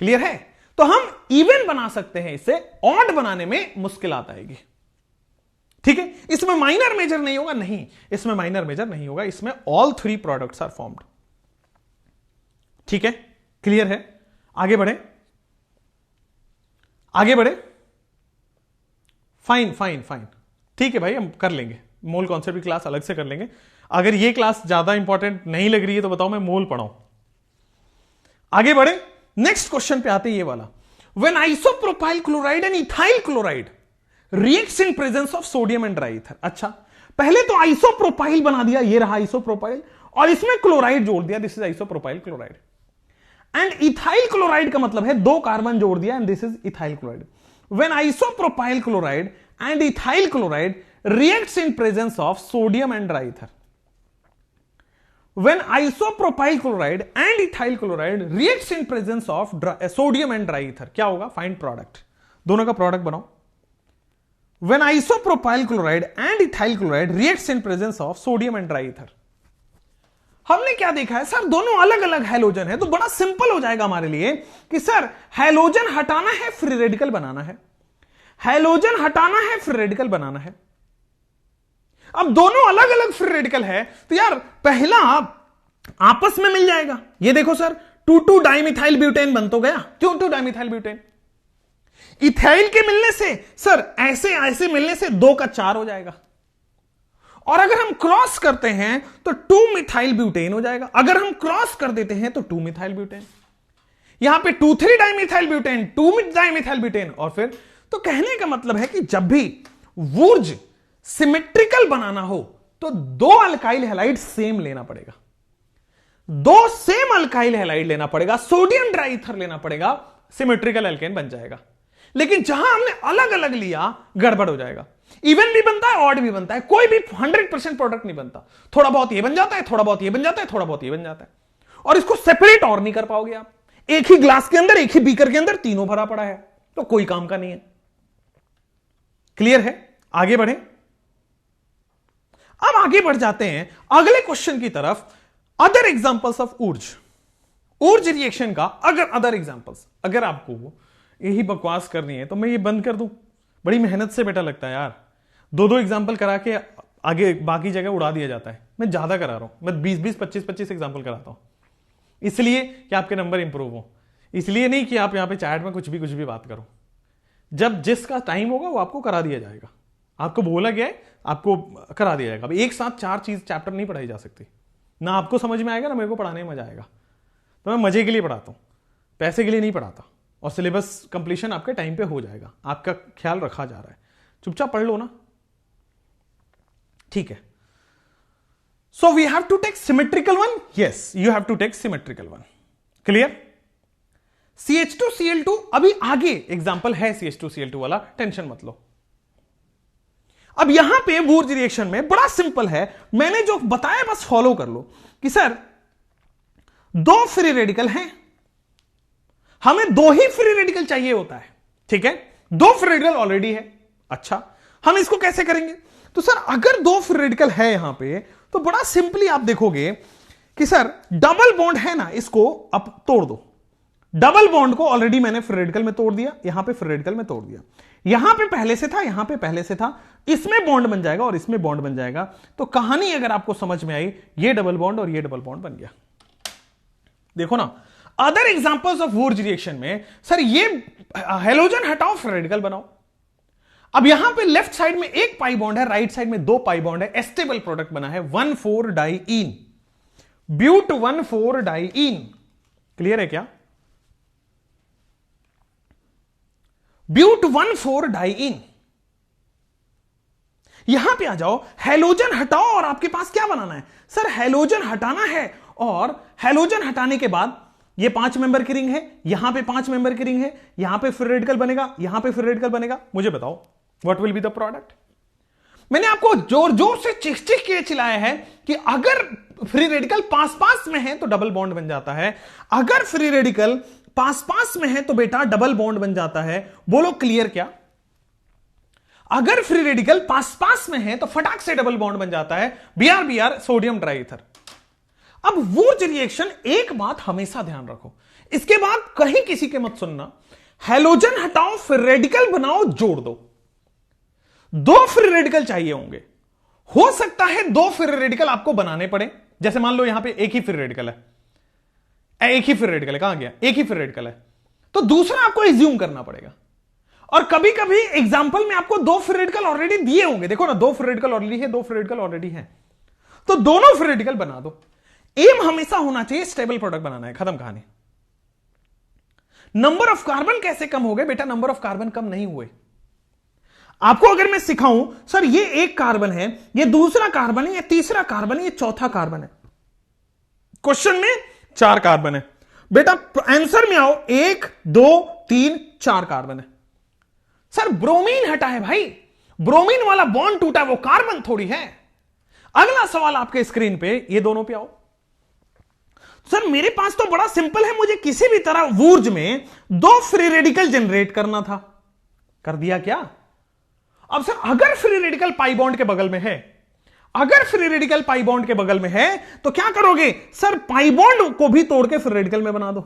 क्लियर है? तो हम इवन बना सकते हैं, इससे ऑड बनाने में मुश्किलात आएगी, ठीक है। इसमें माइनर मेजर नहीं होगा, नहीं, इसमें माइनर मेजर नहीं होगा, इसमें all three products are formed, ठीक है। क्लियर है? आगे बढ़े, आगे बढ़े। फाइन फाइन फाइन, ठीक है भाई, हम कर लेंगे मोल कॉन्सेप्ट की क्लास अलग से कर लेंगे। अगर ये क्लास ज्यादा इंपॉर्टेंट नहीं लग रही है तो बताओ मैं मोल पढ़ाऊं। आगे बढ़े, नेक्स्ट क्वेश्चन पे आते हैं, ये वाला। When isopropyl chloride and ethyl chloride reacts in presence of sodium and dry ether. अच्छा, पहले तो आइसोप्रोपाइल बना दिया, ये रहा आइसोप्रोपाइल, और इसमें क्लोराइड जोड़ दिया, this is isopropyl chloride. And ethyl chloride का मतलब है दो कार्बन जोड़ दिया, and this is ethyl chloride. When isopropyl chloride and ethyl chloride reacts in presence of sodium and dry ether. When isopropyl chloride and ethyl chloride reacts in presence of sodium and dry ether, क्या होगा? Find product, दोनों का प्रोडक्ट बनाओ। When isopropyl chloride and ethyl chloride reacts in presence of sodium and dry ether, हमने क्या देखा है सर, दोनों अलग अलग हैलोजन है, तो बड़ा सिंपल हो जाएगा हमारे लिए कि सर हैलोजन हटाना है, फ्री रेडिकल बनाना है, हैलोजन हटाना है, फ्री रेडिकल बनाना है। अब दोनों अलग अलग फ्री रेडिकल है, तो यार पहला आपस में मिल जाएगा। ये देखो सर, 2,2 डाइमिथाइल ब्यूटेन बन तो गया, 2,2 डाइमिथाइल ब्यूटेन। इथाइल के मिलने से सर ऐसे ऐसे मिलने से 2 का 4 हो जाएगा, और अगर हम क्रॉस करते हैं तो 2 मिथाइल ब्यूटेन हो जाएगा। अगर हम क्रॉस कर देते हैं तो 2 मिथाइल ब्यूटेन, यहां पे 2,3 डाइमिथाइल ब्यूटेन, 2 डाइमिथाइल ब्यूटेन, और फिर तो कहने का मतलब है कि जब भी वुर्ज सिमेट्रिकल बनाना हो तो 2 अल्काइल हैलाइड सेम लेना पड़ेगा, 2 सेम अल्काइल हैलाइड लेना पड़ेगा, सोडियम ड्राई ईथर लेना पड़ेगा, सिमेट्रिकल एल्केन बन जाएगा। लेकिन जहां हमने अलग अलग लिया गड़बड़ हो जाएगा, इवन भी बनता है, ऑड भी बनता है, कोई भी 100% प्रोडक्ट नहीं बनता, थोड़ा बहुत ये बन जाता है, थोड़ा बहुत ये बन जाता है, थोड़ा बहुत ये बन जाता है, और इसको सेपरेट और नहीं कर पाओगे आप। एक ही ग्लास के अंदर, एक ही बीकर के अंदर तीनों भरा पड़ा है, तो कोई काम का नहीं है। क्लियर है? आगे बढ़े। अब आगे बढ़ जाते हैं अगले क्वेश्चन की तरफ, other examples of Wurtz reaction का। अगर अदर एग्जांपल्स, अगर आपको यही बकवास करनी है तो मैं ये बंद कर दूं, बड़ी मेहनत से बेटा लगता है यार, 2-2 एग्जांपल करा के आगे बाकी जगह उड़ा दिया जाता है। मैं ज्यादा करा रहा हूं, मैं 20-20, 25-25 एग्जांपल कराता हूं, इसलिए कि आपके नंबर इंप्रूव हो, इसलिए नहीं कि आप यहां पे चैट में कुछ भी बात करो। जब जिसका टाइम होगा वो आपको करा दिया जाएगा, आपको बोला गया है, आपको करा दिया जाएगा। अब एक साथ 4 चीज चैप्टर नहीं पढ़ाई जा सकती, ना आपको समझ में आएगा ना मेरे को पढ़ाने में मजा आएगा। तो मैं मजे के लिए पढ़ाता हूं, पैसे के लिए नहीं पढ़ाता, और सिलेबस कंप्लीशन आपके टाइम पे हो जाएगा, आपका ख्याल रखा जा रहा है। चुपचाप पढ़ लो ना, ठीक है। So we have to take symmetrical one, yes you have to take symmetrical one. Clear? CH2Cl2 अभी आगे एग्जांपल है CH2Cl2 वाला, टेंशन मत लो। अब यहां पे वुर्ज रिएक्शन में बड़ा सिंपल है, मैंने जो बताया बस फॉलो कर लो कि सर 2 फ्री रेडिकल हैं, हमें 2 ही फ्री रेडिकल चाहिए होता है, ठीक है, 2 फ्री रेडिकल ऑलरेडी है। अच्छा, हम इसको कैसे करेंगे? तो सर अगर 2 फ्री रेडिकल है यहां पे, तो बड़ा सिंपली आप देखोगे कि सर डबल बॉन्ड है ना, इसको अब तोड़ दो। डबल बॉन्ड को ऑलरेडी मैंने फ्री रेडिकल में तोड़ दिया, यहां पे फ्री रेडिकल में तोड़ दिया, यहां पे पहले से था, यहां पे पहले से था, इसमें बॉन्ड बन जाएगा और इसमें बॉन्ड बन जाएगा। तो कहानी अगर आपको समझ में आई, ये डबल बॉन्ड और ये डबल बॉन्ड बन गया। देखो ना, other examples of Wurtz reaction में सर ये हेलोजन हटाओ फिर रेडिकल बनाओ। अब यहां पे लेफ्ट साइड में एक पाई बॉन्ड है, राइट साइड में 2 पाई बॉन्ड है, एस्टेबल प्रोडक्ट बना है 1,4 डाइईन, ब्यूट 1,4 डाइईन। क्लियर है क्या? But 1,4 diene. यहां पे आ जाओ, हेलोजन हटाओ और आपके पास क्या बनाना है सर? हेलोजन हटाना है और हेलोजन हटाने के बाद ये 5 मेंबर की रिंग है, यहां पे 5 मेंबर की रिंग है, यहां पे फिर रेडिकल बनेगा, यहां पे फिर रेडिकल बनेगा। मुझे बताओ what will be the product? मैंने आपको जोर जोर से चिक चिक के चिल्लाया है कि अगर फ्री रेडिकल पास पास में है तो डबल बॉन्ड बन जाता है, अगर फ्री रेडिकल पास पास में है तो बेटा डबल बॉन्ड बन जाता है। बोलो क्लियर क्या? अगर फ्री रेडिकल पास पास में है तो फटाक से डबल बॉन्ड बन जाता है, बीआर बीआर सोडियम ट्राइईथर। अब वुर्ज रिएक्शन, एक बात हमेशा ध्यान रखो, इसके बाद कहीं किसी के मत सुनना, हेलोजन हटाओ फिर रेडिकल बनाओ, जोड़ दो। 2 फ्री रेडिकल चाहिए होंगे, हो सकता है 2 फ्री रेडिकल आपको बनाने पड़े। जैसे मान लो यहां पे एक ही फ्री रेडिकल है, एक ही फ्री रेडिकल है, कहां गया? एक ही फ्री रेडिकल है, तो दूसरा आपको एज्यूम करना पड़ेगा। और कभी कभी एग्जांपल में आपको 2 फ्री रेडिकल ऑलरेडी दिए होंगे, देखो ना 2 फ्री रेडिकल ऑलरेडी है, 2 फ्री रेडिकल ऑलरेडी है, तो दोनों फ्री रेडिकल बना दो। एम हमेशा होना चाहिए स्टेबल प्रोडक्ट बनाना है, खत्म कहानी। नंबर ऑफ कार्बन कैसे कम हो गए? बेटा नंबर ऑफ कार्बन कम नहीं हुए। आपको अगर मैं सिखाऊं सर ये एक कार्बन है, ये दूसरा कार्बन है, ये तीसरा कार्बन है, ये चौथा कार्बन है, क्वेश्चन में 4 कार्बन है, बेटा आंसर में आओ 1 2 3 4 कार्बन है। सर ब्रोमीन हटा है भाई, ब्रोमीन वाला बॉन्ड टूटा, वो कार्बन थोड़ी है। अगला सवाल आपके स्क्रीन पे, ये दोनों पे आओ। सर मेरे पास तो बड़ा सिंपल है, मुझे किसी भी तरह वुर्ज में 2 फ्री रेडिकल जनरेट करना था, कर दिया क्या? अब सर अगर फ्री रेडिकल पाई बॉन्ड के बगल में है, अगर फ्री रेडिकल पाई बॉन्ड के बगल में है तो क्या करोगे? सर पाई बॉन्ड को भी तोड़ के फ्री रेडिकल में बना दो।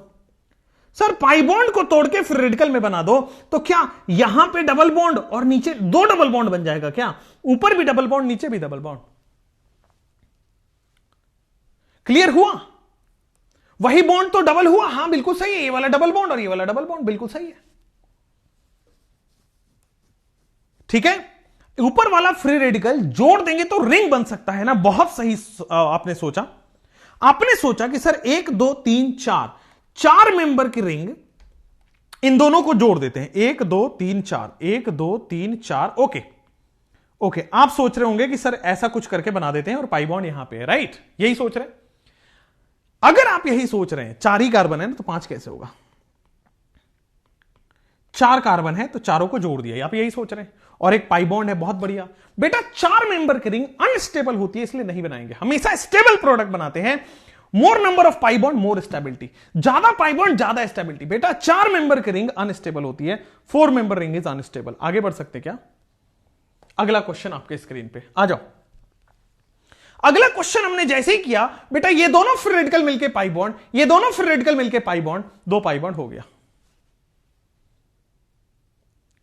सर पाई बॉन्ड को तोड़ के फ्री रेडिकल में बना दो तो क्या यहां पे डबल बॉन्ड और नीचे 2 डबल बॉन्ड बन जाएगा क्या? ऊपर भी डबल बॉन्ड, नीचे भी डबल बॉन्ड। क्लियर हुआ? वही बॉन्ड तो डबल हुआ, हां बिल्कुल सही है, ये वाला डबल बॉन्ड और ये वाला डबल बॉन्ड, बिल्कुल सही है। ठीक है, ऊपर वाला फ्री रेडिकल जोड़ देंगे तो रिंग बन सकता है ना। बहुत सही आपने सोचा, आपने सोचा कि सर 1 2 3 4 मेंबर की रिंग, इन दोनों को जोड़ देते हैं, 1 2 3 4, 1 2 3 4। ओके ओके, आप सोच रहे होंगे कि सर ऐसा कुछ करके बना देते हैं और पाई बॉन्ड यहां पे है, राइट? यही सोच रहे हैं। अगर आप यही सोच रहे हैं, 4 ही कार्बन है ना तो 5 कैसे होगा? 4 कार्बन है तो चारों को जोड़ दिया, आप यही सोच रहे हैं, और एक पाई बॉन्ड है, बहुत बढ़िया। बेटा 4 मेंबर की रिंग अनस्टेबल होती है, इसलिए नहीं बनाएंगे, हमेशा स्टेबल प्रोडक्ट बनाते हैं। मोर number of pi bond more stability, ज्यादा पाई बॉन्ड ज्यादा स्टेबिलिटी। बेटा 4 मेंबर की रिंग अनस्टेबल होती है, 4 मेंबर रिंग इज अनस्टेबल। आगे बढ़ सकते क्या? अगला क्वेश्चन आपके स्क्रीन पे आ जाओ। अगला क्वेश्चन हमने जैसे ही किया, बेटा ये दोनों फ्री रेडिकल मिलके पाई बॉन्ड, ये दोनों फ्री रेडिकल मिलके पाई बॉन्ड, 2 पाई बॉन्ड हो गया।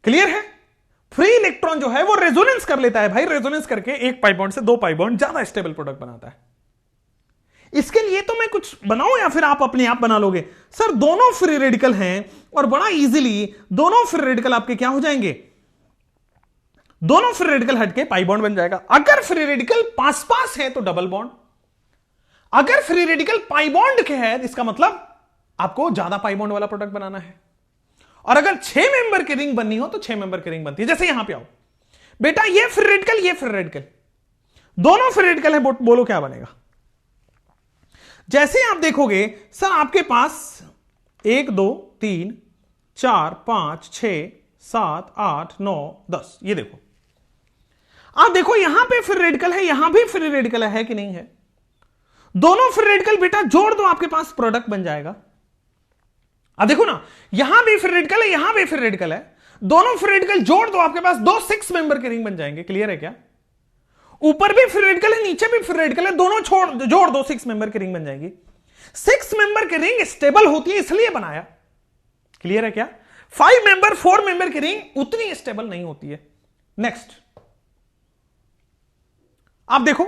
क्लियर है? फ्री इलेक्ट्रॉन जो है वो रेजोनेंस कर लेता है भाई, रेजोनेंस करके एक पाई बॉन्ड से 2 पाई बॉन्ड ज्यादा स्टेबल प्रोडक्ट बनाता है। इसके लिए तो मैं कुछ बनाऊं या फिर आप अपने आप बना लोगे? सर दोनों फ्री रेडिकल हैं और बड़ा इजीली दोनों फ्री रेडिकल आपके क्या हो जाएंगे? दोनों फ्री रेडिकल हटके पाई बॉन्ड बन जाएगा। अगर फ्री रेडिकल पास पास है तो डबल बॉन्ड, अगर फ्री रेडिकल पाई बॉन्ड के है इसका मतलब आपको ज्यादा पाई बॉन्ड वाला प्रोडक्ट बनाना है। और अगर 6 मेंबर की रिंग बननी हो तो 6 मेंबर की रिंग बनती है। जैसे यहां पे आओ बेटा, ये फ्री रेडिकल, ये फ्री रेडिकल, दोनों फ्री रेडिकल है, बोलो क्या बनेगा? जैसे आप देखोगे सर आपके पास 1 2 3 4 5 6 7 8 9 10, ये देखो, आप देखो यहां पे फ्री रेडिकल है, यहां भी फ्री रेडिकल है कि नहीं है? दोनों फ्री रेडिकल बेटा जोड़ दो, आपके पास प्रोडक्ट बन जाएगा। अब देखो ना, यहां भी फ्री रेडिकल है, यहां भी फ्री रेडिकल है, दोनों फ्री रेडिकल जोड़ दो, आपके पास 2 6 मेंबर के रिंग बन जाएंगे। क्लियर है क्या? ऊपर भी फ्री रेडिकल है, नीचे भी फ्री रेडिकल है, दोनों जोड़ दो, 6 मेंबर की रिंग बन जाएगी। 6 मेंबर की रिंग स्टेबल होती है इसलिए बनाया। क्लियर है क्या? 5 मेंबर 4 मेंबर की रिंग उतनी स्टेबल नहीं होती है। नेक्स्ट आप देखो,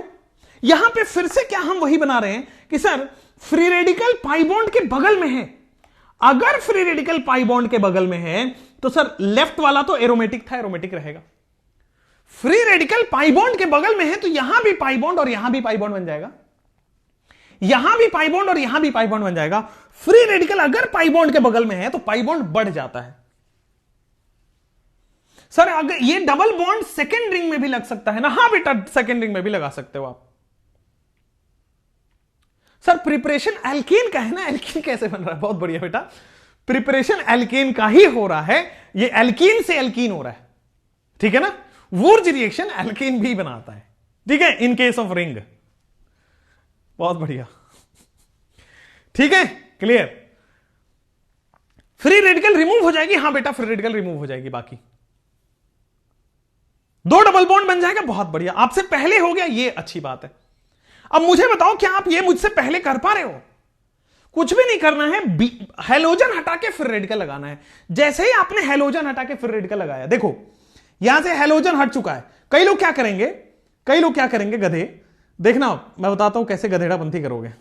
यहां पे फिर से क्या हम वही बना रहे हैं कि sir free radical pi bond के बगल में है, अगर फ्री रेडिकल पाई बॉन्ड के बगल में है तो सर लेफ्ट वाला तो एरोमेटिक था, एरोमेटिक रहेगा। फ्री रेडिकल पाई बॉन्ड के बगल में है तो यहां भी पाई बॉन्ड और यहां भी पाई बॉन्ड बन जाएगा, यहां भी पाई बॉन्ड और यहां भी पाई बॉन्ड बन जाएगा। फ्री रेडिकल अगर पाई बॉन्ड के बगल में है तो पाई बॉन्ड बढ़ जाता है। सर अगर ये डबल बॉन्ड सेकेंड रिंग में भी लग सकता है ना? हाँ बेटा, सेकेंड रिंग में भी लगा सकते हो आप। सर प्रिपरेशन एल्केन का है ना, एल्केन कैसे बन रहा है? बहुत बढ़िया बेटा, प्रिपरेशन एल्केन का ही हो रहा है, ये एल्कीन से एल्कीन हो रहा है, ठीक है ना? वुर्ज रिएक्शन एल्केन भी बनाता है, ठीक है, इन केस ऑफ रिंग। बहुत बढ़िया, ठीक है, क्लियर। फ्री रेडिकल रिमूव हो जाएगी, हाँ बेटा फ्री रेडिकल रिमूव हो जाएगी, बाकी दो डबल बॉन्ड बन जाएगा। बहुत बढ़िया, आपसे पहले हो गया, ये अच्छी बात है। अब मुझे बताओ, क्या आप ये मुझसे पहले कर पा रहे हो? कुछ भी नहीं करना है, हेलोजन हटा के फिर रेडिकल लगाना है। जैसे ही आपने हेलोजन हटा के फिर रेडिकल लगाया, देखो यहां से हेलोजन हट चुका है। कई लोग क्या करेंगे गधे, देखना मैं बताता हूं कैसे गधेड़ापंथी करोगे।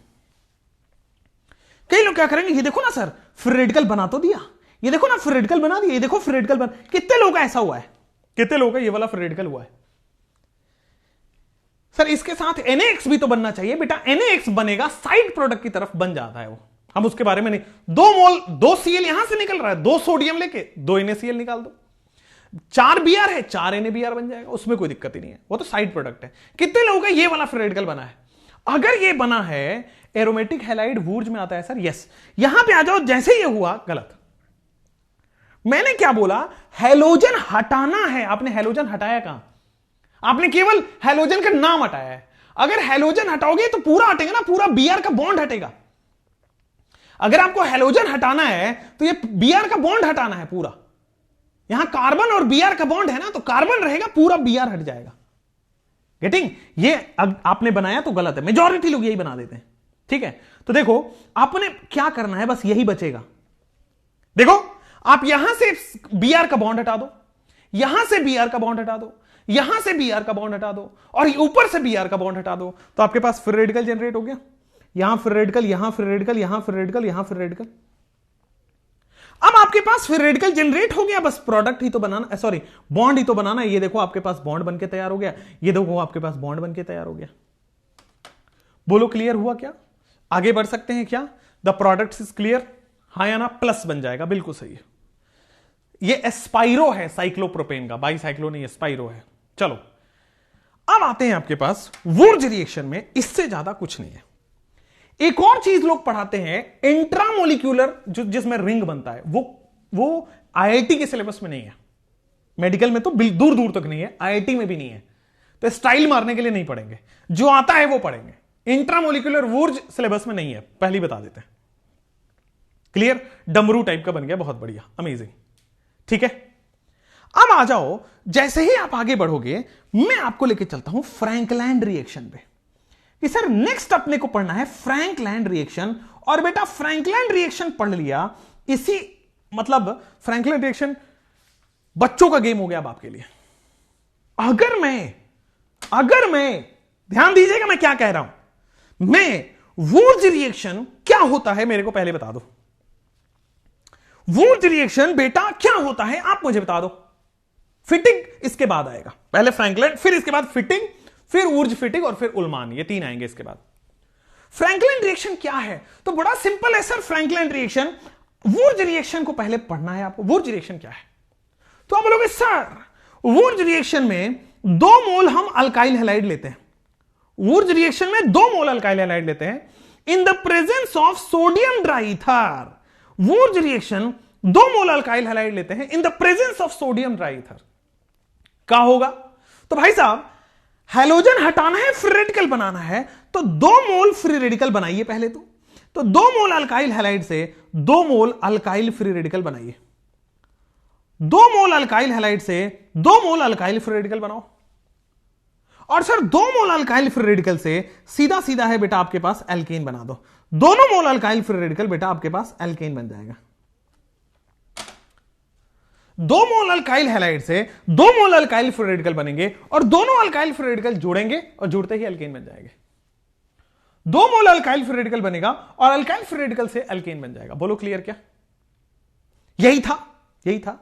कई लोग क्या करेंगे, ये देखो ना सर फिर रेडिकल बना तो दिया, ये देखो ना फिर रेडिकल बना दिया, ये देखो फिर रेडिकल बना। कितने लोग का ऐसा हुआ है? कितने लोग का ये वाला फिर रेडिकल हुआ है? सर इसके साथ NaX भी तो बनना चाहिए बेटा। NaX बनेगा, साइड प्रोडक्ट की तरफ बन जाता है वो, हम उसके बारे में नहीं। 2 मोल 2 Cl यहां से निकल रहा है, 2 सोडियम लेके 2 NaCl निकाल दो, 4 Br है, 4 NaBr बन जाएगा, उसमें कोई दिक्कत ही नहीं है, वो तो साइड प्रोडक्ट है। कितने लोगों का ये वाला फिर रेडिकल बना है? अगर ये बना है, एरोमेटिक हैलाइड वुर्ज में आता है सर, यस। यहां पे आ जाओ, जैसे ये हुआ गलत। मैंने क्या बोला? हेलोजन हटाना है। आपने हेलोजन हटाया कहां? आपने केवल हेलोजन का नाम हटाया है। अगर हेलोजन हटाओगे तो पूरा हटेगा ना, पूरा Br का बॉन्ड हटेगा। अगर आपको हेलोजन हटाना है तो ये Br का बॉन्ड हटाना है पूरा। यहां कार्बन और Br का बॉन्ड है ना, तो कार्बन रहेगा, पूरा Br हट जाएगा। गेटिंग? ये आपने बनाया तो गलत है, मेजॉरिटी लोग यही बना देते हैं, ठीक है। तो देखो आपने क्या करना है, बस यही बचेगा। देखो आप यहां से Br का बॉन्ड हटा दो, यहां से Br का बॉन्ड हटा दो, यहां से Br का बॉन्ड हटा दो, और ऊपर से Br का बॉन्ड हटा दो, तो आपके पास फिर रेडिकल जनरेट हो गया। यहां फिर रेडिकल, यहां फिर रेडिकल, यहां फिर रेडिकल, यहां फिर रेडिकल। अब आपके पास फिर रेडिकल जनरेट हो गया, बस प्रोडक्ट ही तो बनाना, सॉरी बॉन्ड ही तो बनाना है। ये देखो आपके पास बॉन्ड बनके तैयार हो गया, ये देखो आपके पास बॉन्ड बनके तैयार हो गया। बोलो क्लियर हुआ क्या? आगे बढ़ सकते हैं क्या? द प्रोडक्ट इज क्लियर, हाँ या ना? प्लस बन जाएगा, बिल्कुल सही है। ये एस्पाइरो है साइक्लोप्रोपेन का, बाईसाइक्लो नहीं, एस्पाइरो है। चलो अब आते हैं आपके पास वुर्ज रिएक्शन में, इससे ज्यादा कुछ नहीं है। एक और चीज लोग पढ़ाते हैं, इंट्रामोलिक्यूलर, जो जिसमें रिंग बनता है, वो IIT के सिलेबस में नहीं है। मेडिकल में तो दूर दूर तक नहीं है, IIT में भी नहीं है, तो स्टाइल मारने के लिए नहीं पढ़ेंगे, जो आता है वो पढ़ेंगे। इंट्रामोलिक्यूलर वुर्ज सिलेबस में नहीं है, पहले बता देते हैं। क्लियर? डमरू टाइप का बन गया, बहुत बढ़िया, अमेजिंग, ठीक है। अब आ जाओ, जैसे ही आप आगे बढ़ोगे मैं आपको लेके चलता हूं फ्रैंकलैंड रिएक्शन पे, कि सर नेक्स्ट अपने को पढ़ना है फ्रैंकलैंड रिएक्शन। और बेटा फ्रैंकलैंड रिएक्शन पढ़ लिया, इसी मतलब फ्रैंकलैंड रिएक्शन बच्चों का गेम हो गया अब आपके लिए। अगर मैं ध्यान दीजिएगा मैं क्या कह रहा हूं, मैं वुर्ज रिएक्शन क्या होता है मेरे को पहले बता दो। वुर्ज रिएक्शन बेटा क्या होता है आप मुझे बता दो। फिटिंग इसके बाद आएगा, पहले फ्रैंकलैंड, फिर इसके बाद फिटिंग, फिर वुर्ज फिटिंग, और फिर उल्मान, ये 3 आएंगे इसके बाद। फ्रैंकलैंड रिएक्शन क्या है? तो बड़ा सिंपल है सर, फ्रैंकलैंड रिएक्शन, वुर्ज रिएक्शन को पहले पढ़ना है आपको। वुर्ज रिएक्शन क्या है? तो आप बोलोगे सर वुर्ज रिएक्शन में 2 मोल हम अल्काइल हैलाइड लेते हैं। वुर्ज रिएक्शन में 2 मोल अल्काइल हैलाइड लेते हैं in the presence of sodium dry ether. Wurtz reaction 2 mole alkyl halide लेते हैं in the presence of sodium dry ether. क्या होगा? तो भाई साहब हैलोजन हटाना है, फ्री रेडिकल बनाना है, तो 2 मोल फ्री रेडिकल बनाइए पहले तो 2 मोल अल्काइल हैलाइड से 2 मोल अल्काइल फ्री रेडिकल बनाइए। 2 मोल अल्काइल हैलाइड से 2 मोल अल्काइल फ्री रेडिकल बनाओ। और sir 2 mole alkyl free radical से सीधा सीधा है बेटा आपके पास एल्केन बना दो। दोनों मोल अल्काइल फ्री रेडिकल बेटा आपके पास एल्केन बन जाएगा। 2 मोल अल्काइल हैलाइड से 2 मोल अल्काइल फ्री रेडिकल बनेंगे, और दोनों अल्काइल फ्री रेडिकल जोड़ेंगे और जुड़ते ही एल्केन बन जाएंगे। 2 मोल अल्काइल फ्री रेडिकल बनेगा और अल्काइल फ्री रेडिकल से एल्केन बन जाएगा। बोलो क्लियर क्या? यही था।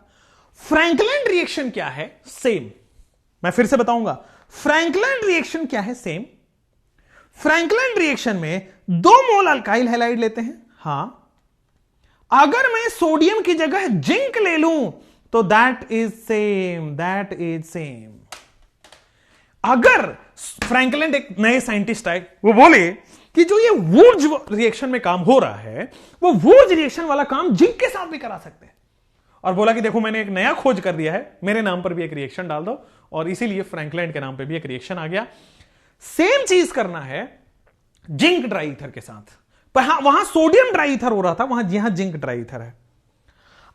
फ्रैंकलिन रिएक्शन क्या है? सेम। मैं फिर से बताऊंगा, फ्रैंकलिन रिएक्शन क्या है? सेम। फ्रैंकलिन रिएक्शन में 2 मोल अल्काइल हैलाइड लेते हैं। हां, अगर मैं सोडियम की जगह जिंक ले लूं तो दैट इज सेम। अगर फ्रैंकलिन एक नए साइंटिस्ट आए, वो बोले कि जो ये वुर्ज रिएक्शन में काम हो रहा है, वो वुर्ज रिएक्शन वाला काम जिंक के साथ भी करा सकते हैं, और बोला कि देखो मैंने एक नया खोज कर दिया है, मेरे नाम पर भी एक रिएक्शन डाल दो, और इसीलिए फ्रैंकलिन के नाम पे भी एक रिएक्शन आ गया। सेम चीज करना है जिंक ड्राई ईथर के साथ। वहां सोडियम ड्राई ईथर हो रहा था, वहां यहां जिंक ड्राई ईथर है।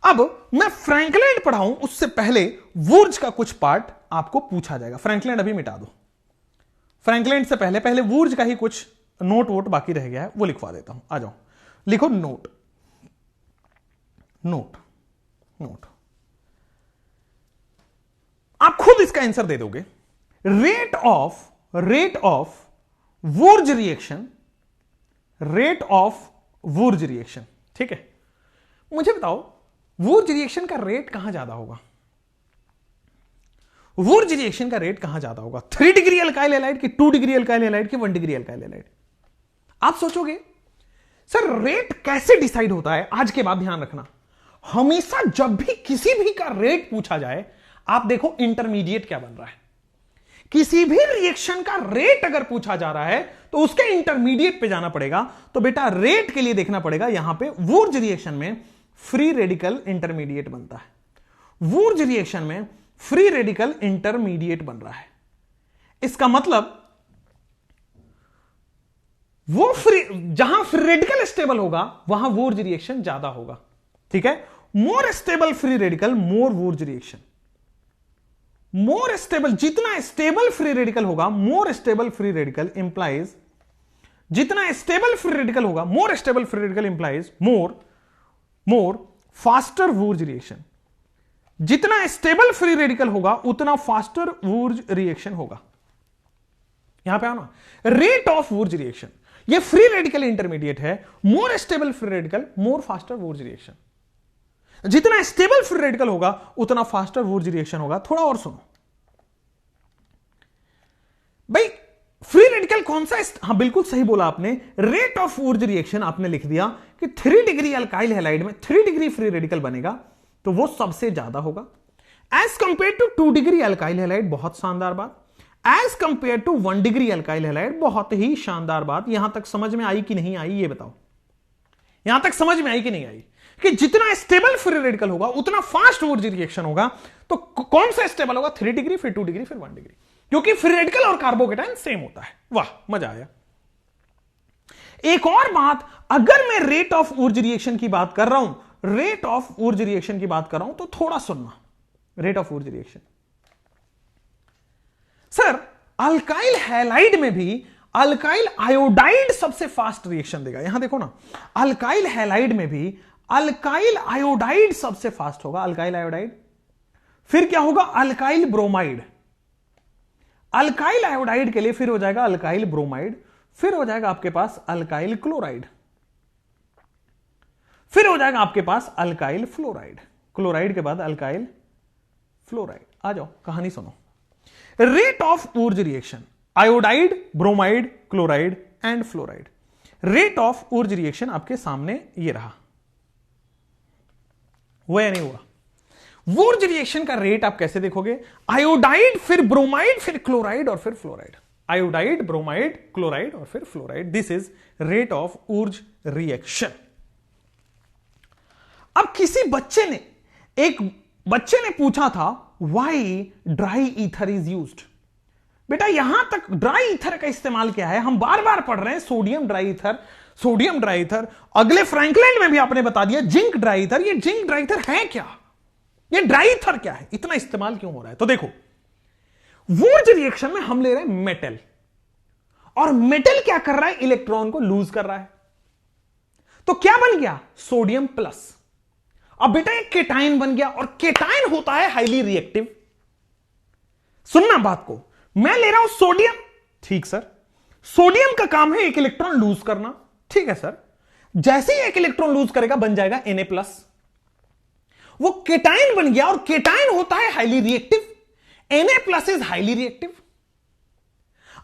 अब मैं फ्रैंकलिन पढ़ाऊं उससे पहले वुर्ज का कुछ पार्ट आपको पूछा जाएगा। फ्रैंकलिन अभी मिटा दो, फ्रैंकलिन से पहले वुर्ज का ही कुछ नोट वोट बाकी रह गया है, वो लिखवा देता हूं। आ जाओ, लिखो नोट। आप खुद इसका आंसर दे दोगे। रेट ऑफ वुर्ज रिएक्शन, ठीक है। मुझे बताओ वुर्ज रिएक्शन का रेट कहां ज्यादा होगा? वुर्ज रिएक्शन का रेट कहां ज्यादा होगा? 3 डिग्री अल्काइल हैलाइड की, 2 डिग्री अल्काइल हैलाइड की, 1 डिग्री अल्काइल हैलाइड? आप सोचोगे सर रेट कैसे डिसाइड होता है? आज के बाद ध्यान रखना, हमेशा जब भी किसी भी का रेट पूछा जाए, आप देखो इंटरमीडिएट क्या बन रहा है। किसी भी रिएक्शन का रेट अगर पूछा जा रहा है तो उसके इंटरमीडिएट पे जाना पड़ेगा। तो बेटा रेट के लिए देखना पड़ेगा, यहां पे वुर्ज रिएक्शन में फ्री रेडिकल इंटरमीडिएट बनता है। वुर्ज रिएक्शन में फ्री रेडिकल इंटरमीडिएट बन रहा है। इसका मतलब वो जहां फ्री रेडिकल स्टेबल होगा वहां वुर्ज रिएक्शन ज्यादा होगा, ठीक है। More stable free radical, more Wurtz reaction. More stable, जितना स्टेबल फ्री रेडिकल होगा, more stable free radical implies, जितना स्टेबल फ्री रेडिकल होगा, more stable free radical implies more faster Wurtz reaction. जितना स्टेबल फ्री रेडिकल होगा उतना फास्टर वुर्ज रिएक्शन होगा। यहां पे आओ ना, रेट ऑफ वुर्ज रिएक्शन, ये फ्री रेडिकल इंटरमीडिएट है। More stable free radical, more faster Wurtz reaction. जितना स्टेबल फ्री रेडिकल होगा उतना फास्टर वुर्ज रिएक्शन होगा। थोड़ा और सुनो भाई, फ्री रेडिकल कौन सा? हाँ बिल्कुल सही बोला आपने, रेट ऑफ वुर्ज रिएक्शन आपने लिख दिया कि 3 डिग्री अल्काइल हैलाइड में 3 डिग्री फ्री रेडिकल बनेगा, तो वो सबसे ज्यादा होगा as compare to 2 degree alkyl halide. बहुत शानदार बात। As compare to 1 degree alkyl halide, बहुत ही शानदार बात। यहां तक समझ में आई कि नहीं आई ये बताओ? यहां तक समझ में आई कि नहीं आई कि जितना स्टेबल फ्री रेडिकल होगा उतना फास्ट वुर्ज रिएक्शन होगा? तो कौन सा स्टेबल होगा? 3 डिग्री, फिर 2 डिग्री, फिर 1 डिग्री, क्योंकि फ्री रेडिकल और कार्बोकेटाइन सेम होता है। वाह, मजा आया। एक और बात, अगर मैं रेट ऑफ वुर्ज रिएक्शन की बात कर रहा हूं, रेट ऑफ वुर्ज रिएक्शन की बात कर रहा हूं, तो थोड़ा सुनना। Rate of Wurtz reaction, sir alkyl halide में भी अल्काइल आयोडाइड सबसे फास्ट रिएक्शन देगा। यहां देखो ना, अल्काइल हैलाइड में भी अल्काइल आयोडाइड सबसे फास्ट होगा। अल्काइल आयोडाइड, फिर क्या होगा? Alkyl bromide. अल्काइल आयोडाइड के लिए फिर हो जाएगा अल्काइल ब्रोमाइड, फिर हो जाएगा आपके पास अल्काइल क्लोराइड, फिर हो जाएगा आपके पास अल्काइल फ्लोराइड। क्लोराइड के बाद अल्काइल फ्लोराइड। आ जाओ कहानी सुनो। Rate of Wurtz reaction, iodide, bromide, chloride and fluoride. Rate of Wurtz reaction आपके सामने ये रहा। हुआ या नहीं हुआ? वुर्ज रिएक्शन का रेट आप कैसे देखोगे? आयोडाइड, फिर ब्रोमाइड, फिर क्लोराइड और फिर फ्लोराइड। आयोडाइड, ब्रोमाइड, क्लोराइड और फिर fluoride. This is rate of Wurtz reaction. अब किसी एक बच्चे ने पूछा था why dry ether is used. बेटा यहां तक ड्राई ईथर का इस्तेमाल क्या है हम बार बार पढ़ रहे हैं। Sodium dry ether, sodium dry ether. अगले फ्रैंकलिन में भी आपने बता दिया जिंक ड्राई ईथर। ये जिंक ड्राई ईथर है क्या? ये ड्राई ईथर क्या है? इतना इस्तेमाल क्यों हो रहा है? तो देखो, वुर्ज रिएक्शन में हम ले रहे हैं मेटल, और मेटल क्या कर रहा है? इलेक्ट्रॉन को लूज कर रहा है। तो क्या बन गया? Sodium plus. अब बेटा एक केटाइन बन गया, और केटाइन होता है हाईली रिएक्टिव। सुनना बात को, मैं ले रहा हूं सोडियम, ठीक सर। सोडियम का काम है एक इलेक्ट्रॉन लूज करना, ठीक है सर। जैसे ही एक इलेक्ट्रॉन लूज करेगा बन जाएगा Na+। वो केटाइन बन गया, और केटाइन होता है highly reactive. Na+ is highly reactive.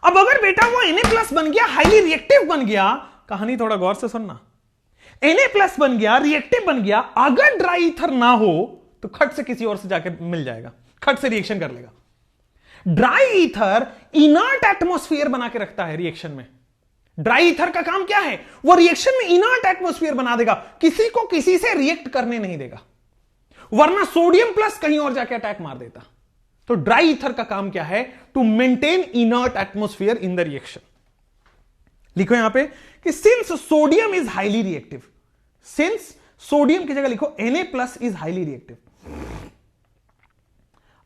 अब अगर बेटा वो Na+ बन गया, हाईली रिएक्टिव बन गया, कहानी थोड़ा गौर से सुनना, Na+ बन गया, रिएक्टिव बन गया, अगर ड्राई ईथर ना हो तो खट से किसी और से जाके मिल जाएगा, खट से रिएक्शन कर लेगा। ड्राई ईथर इनर्ट एटमॉस्फेयर बना के रखता है रिएक्शन में। ड्राई ईथर का काम क्या है? वो रिएक्शन में इनर्ट एटमॉस्फेयर बना देगा, किसी को किसी से रिएक्ट करने नहीं देगा, वरना सोडियम प्लस कहीं और जाके अटैक मार देता। तो ड्राई ईथर का काम क्या है? To maintain inert atmosphere in the reaction. लिखो यहां पे कि since sodium is highly reactive, since sodium की जगह लिखो Na+ इज हाईली रिएक्टिव।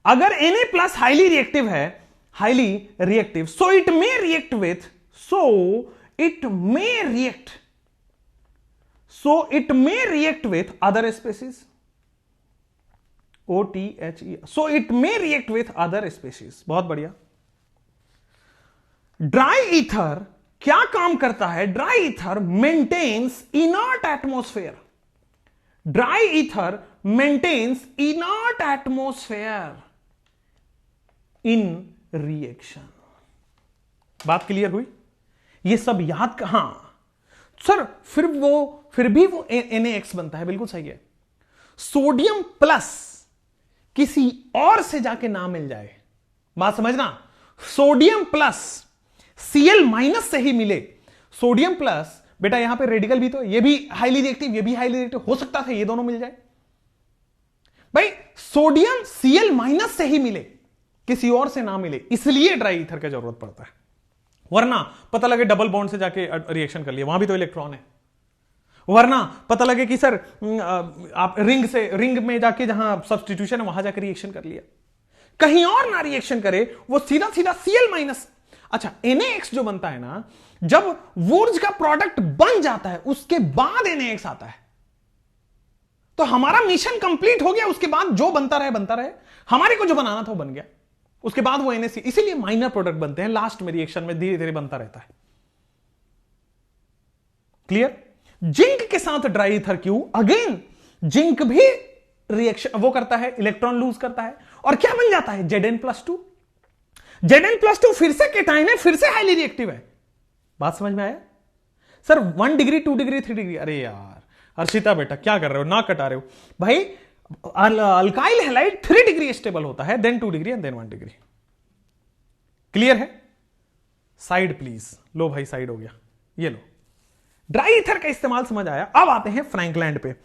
अगर Na+ हाईली रिएक्टिव है, highly reactive, so it may react with, it may react with other species. OTHE. So it may react with other species. बहुत बढ़िया। ड्राई ईथर क्या काम करता है? Dry ether maintains inert atmosphere. Dry ether maintains inert atmosphere in reaction. बात क्लियर हुई? ये सब याद का, हां सर, फिर भी वो NaX बनता है, बिल्कुल सही है। सोडियम प्लस किसी और से जाके ना मिल जाए, बात समझना, सोडियम प्लस Cl- से ही मिले। सोडियम प्लस बेटा यहां पे रेडिकल भी तो, ये भी हाईली रिएक्टिव, ये भी हाईली रिएक्टिव, हो सकता था ये दोनों मिल जाए। भाई सोडियम Cl- से ही मिले, किसी और से ना मिले, इसलिए ड्राई ईथर का जरूरत पड़ता है। वरना पता लगे डबल बॉन्ड से जाके रिएक्शन कर लिया, वहां भी तो इलेक्ट्रॉन है। वरना पता लगे कि सर आप रिंग में जाके जहां सब्स्टिट्यूशन है वहां जाकर रिएक्शन कर लिया, कहीं और ना रिएक्शन करे, वो सीधा सीधा Cl-। अच्छा, NaX जो बनता है ना, जब वुर्ज का प्रोडक्ट बन जाता है उसके बाद NaX आता है, तो हमारा मिशन कंप्लीट हो गया। उसके बाद जो बनता रहे, हमारे को जो बनाना था वो बन गया, उसके बाद वो NaC, इसीलिए माइनर प्रोडक्ट बनते हैं, लास्ट में रिएक्शन में धीरे धीरे बनता रहता है। क्लियर? जिंक के साथ ड्राई ईथर क्यों? अगेन जिंक भी रिएक्शन वो करता है, इलेक्ट्रॉन लूज करता है, और क्या बन जाता है? Zn+2। Zn+2 फिर से केटाइन है, फिर से हाईली रिएक्टिव है। बात समझ में आया? सर 1 डिग्री, 2 डिग्री, 3 डिग्री, अरे यार हर्षिता बेटा क्या कर रहे हो, ना कटा रहे हो भाई। अल्काइल हैलाइड 3 डिग्री स्टेबल होता है, then 2 degree and then 1 degree. Clear है? साइड प्लीज, लो भाई साइड हो गया, ये लो। ड्राई ईथर का इस्तेमाल समझ आया। अब आते हैं फ्रैंकलैंड पे।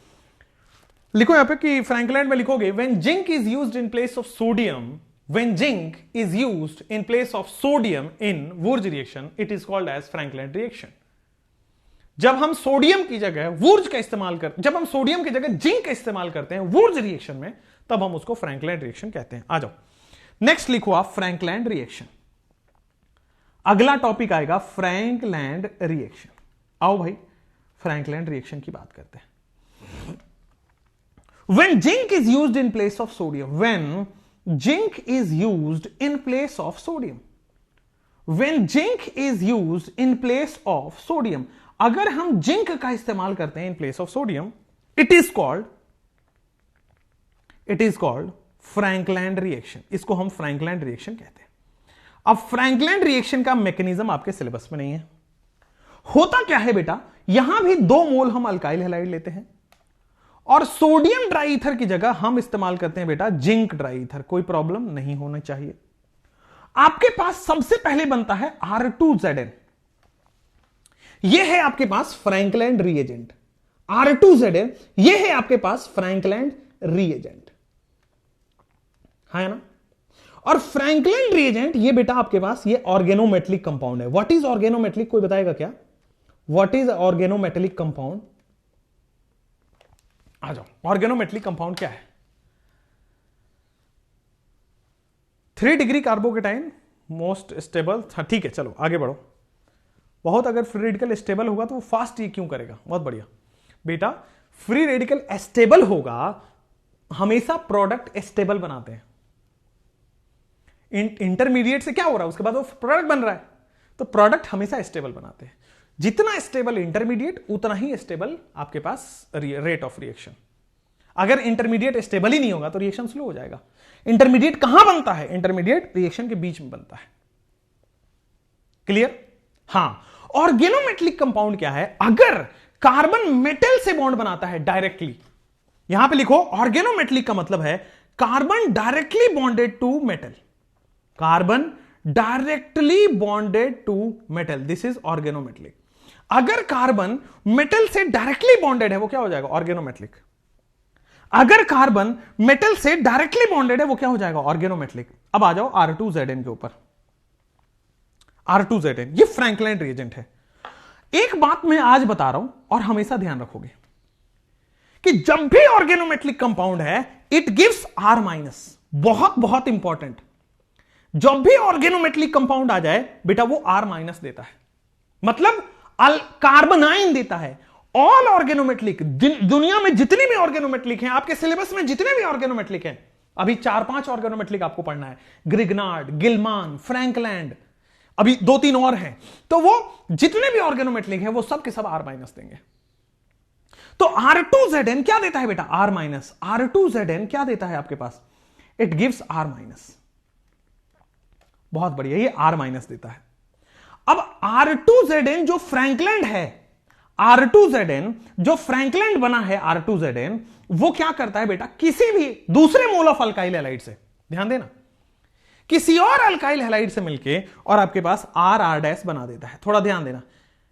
लिखो यहां पे कि फ्रैंकलैंड में लिखोगे when zinc is used in place of sodium, when zinc is used in place of sodium in Wurtz reaction, it is called as Frankland reaction. जब हम सोडियम की जगह वुर्ज का इस्तेमाल जब हम सोडियम की जगह जिंक का इस्तेमाल करते हैं वुर्ज रिएक्शन में, तब हम उसको फ्रैंकलैंड रिएक्शन कहते हैं। आ जाओ नेक्स्ट लिखो आप फ्रैंकलैंड रिएक्शन। अगला टॉपिक आएगा फ्रैंकलैंड रिएक्शन। आओ भाई फ्रैंकलैंड रिएक्शन की बात करते हैं। When zinc is used in place of sodium, when zinc is used in place of sodium, when zinc is used in place of sodium, अगर हम जिंक का इस्तेमाल करते हैं इन place of sodium, it is called Frankland reaction. इसको हम फ्रैंकलैंड रिएक्शन कहते हैं। अब फ्रैंकलैंड रिएक्शन का मैकेनिज्म आपके सिलेबस में नहीं है। होता क्या है बेटा, यहां भी 2 मोल हम अल्काइल हैलाइड लेते हैं और सोडियम ड्राई ईथर की जगह हम इस्तेमाल करते हैं बेटा जिंक ड्राई ईथर। कोई प्रॉब्लम नहीं होना चाहिए। आपके पास सबसे पहले बनता है R2Zn। यह है आपके पास फ्रैंकलैंड रिएजेंट। R2Zn यह है आपके पास फ्रैंकलैंड रिएजेंट, है ना। और फ्रैंकलैंड रिएजेंट ये बेटा आपके पास ये ऑर्गेनोमेटेलिक कंपाउंड है। व्हाट इज ऑर्गेनोमेटेलिक, कोई बताएगा क्या? What is organometallic compound? आ जाओ, ऑर्गेनोमेटेलिक कंपाउंड क्या है? 3 डिग्री कार्बोकेटाइन मोस्ट स्टेबल। ठीक है चलो आगे बढ़ो। बहुत अगर फ्री रेडिकल स्टेबल होगा तो वो फास्ट ये क्यों करेगा? बहुत बढ़िया बेटा, फ्री रेडिकल स्टेबल होगा, हमेशा प्रोडक्ट स्टेबल बनाते हैं। इंटरमीडिएट से क्या हो रहा है, उसके बाद वो प्रोडक्ट बन रहा है, तो प्रोडक्ट हमेशा स्टेबल बनाते हैं। जितना स्टेबल इंटरमीडिएट उतना ही स्टेबल आपके पास रेट ऑफ रिएक्शन। अगर इंटरमीडिएट स्टेबल ही नहीं होगा तो रिएक्शन स्लो हो जाएगा। इंटरमीडिएट कहां बनता है? इंटरमीडिएट रिएक्शन के बीच में बनता है। क्लियर? हां। ऑर्गेनोमेटलिक कंपाउंड क्या है? अगर कार्बन मेटल से बॉन्ड बनाता है डायरेक्टली, यहां पे लिखो ऑर्गेनोमेटलिक का मतलब है carbon directly bonded to metal, carbon directly bonded to metal, this is organometallic. अगर कार्बन मेटल से डायरेक्टली बॉन्डेड है वो क्या हो जाएगा? ऑर्गेनोमेटलिक। अगर कार्बन मेटल से डायरेक्टली बॉन्डेड है वो क्या हो जाएगा? ऑर्गेनोमेटलिक। अब आ जाओ R2ZN के ऊपर। R2ZN ये फ्रैंकलाइन रिएजेंट है। एक बात मैं आज बता रहा हूं और हमेशा ध्यान रखोगे कि जब भी ऑर्गेनोमेटलिक कंपाउंड है इट गिव्स R-। बहुत बहुत इंपॉर्टेंट, जब भी ऑर्गेनोमेटलिक कंपाउंड आ जाए बेटा वो R- देता है, मतलब कार्बनाइन देता है। ऑल ऑर्गेनोमेटलिक, दुनिया में जितने भी ऑर्गेनोमेटलिक हैं, आपके सिलेबस में जितने भी ऑर्गेनोमेटलिक हैं, अभी 4-5 ऑर्गेनोमेटलिक आपको पढ़ना है, ग्रिग्नार्ड, गिलमान, फ्रैंकलैंड, अभी 2-3 और हैं, तो वो जितने भी ऑर्गेनोमेटलिक हैं वो सब के सब R- देंगे। तो R2ZN क्या देता है बेटा? R-। R2ZN क्या देता है आपके पास? It gives R-। बहुत बढ़िया, ये R- देता है। अब R2ZN जो फ्रैंकलैंड है, R2ZN जो फ्रैंकलैंड बना है, R2ZN वो क्या करता है बेटा? किसी भी दूसरे मोल ऑफ अल्काइल हैलाइड से, ध्यान देना, किसी और अल्काइल हैलाइड से मिलके और आपके पास R बना देता है। थोड़ा ध्यान देना,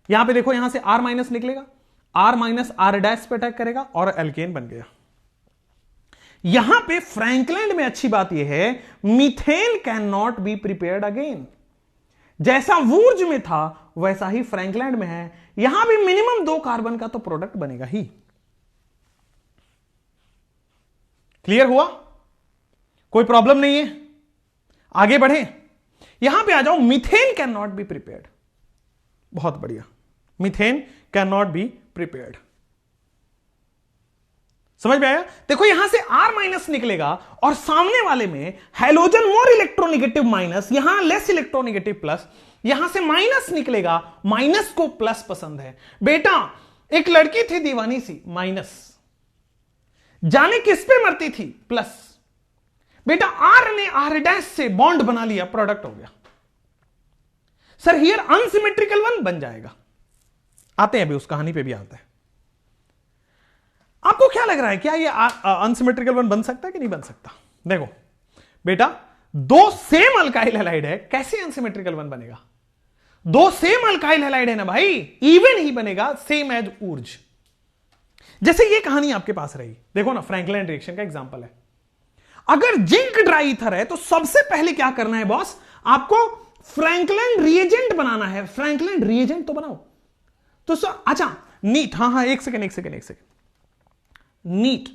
यहां पे देखो, यहां से R- निकलेगा, R- पे अटैक करेगा और एल्केन बन गया। यहां पे फ्रैंकलैंड में अच्छी बात यह है methane can not be prepared again. जैसा वुर्ज में था वैसा ही फ्रैंकलैंड में है, यहां भी मिनिमम 2 कार्बन का तो प्रोडक्ट बनेगा ही। क्लियर हुआ? कोई प्रॉब्लम नहीं है? आगे बढ़े, यहां पे आ जाओ। Methane can not be prepared, बहुत बढ़िया, methane can not be prepared. समझ में आया? देखो यहां से R- निकलेगा और सामने वाले में हैलोजन मोर इलेक्ट्रोनेगेटिव माइनस, यहां लेस इलेक्ट्रोनेगेटिव प्लस, यहां से माइनस निकलेगा, माइनस को प्लस पसंद है। बेटा एक लड़की थी दीवानी सी, माइनस, जाने किस पे मरती थी? प्लस। बेटा R ने R- से बॉन्ड बना लिया, प्रोडक्ट हो गया। सर हियर अनसिमेट्रिकल वन बन जाएगा, आते हैं अभी उस कहानी पे भी आता है। आपको क्या लग रहा है, क्या ये अनसिमेट्रिकल वन बन सकता है कि नहीं बन सकता? देखो बेटा 2 सेम अल्काइल हैलाइड है, कैसे अनसिमेट्रिकल वन बनेगा? 2 सेम अल्काइल हैलाइड है ना भाई, इवन ही बनेगा, सेम एज ऊर्ज। जैसे ये कहानी आपके पास रही, देखो ना, फ्रैंकलैंड रिएक्शन का एग्जांपल है। अगर जिंक ड्राई ईथर है तो सबसे पहले क्या करना है बॉस? आपको फ्रैंकलैंड रिएजेंट बनाना है। फ्रैंकलैंड रिएजेंट तो बनाओ। तो अच्छा नीट, हाँ, एक सेकेंड, नीट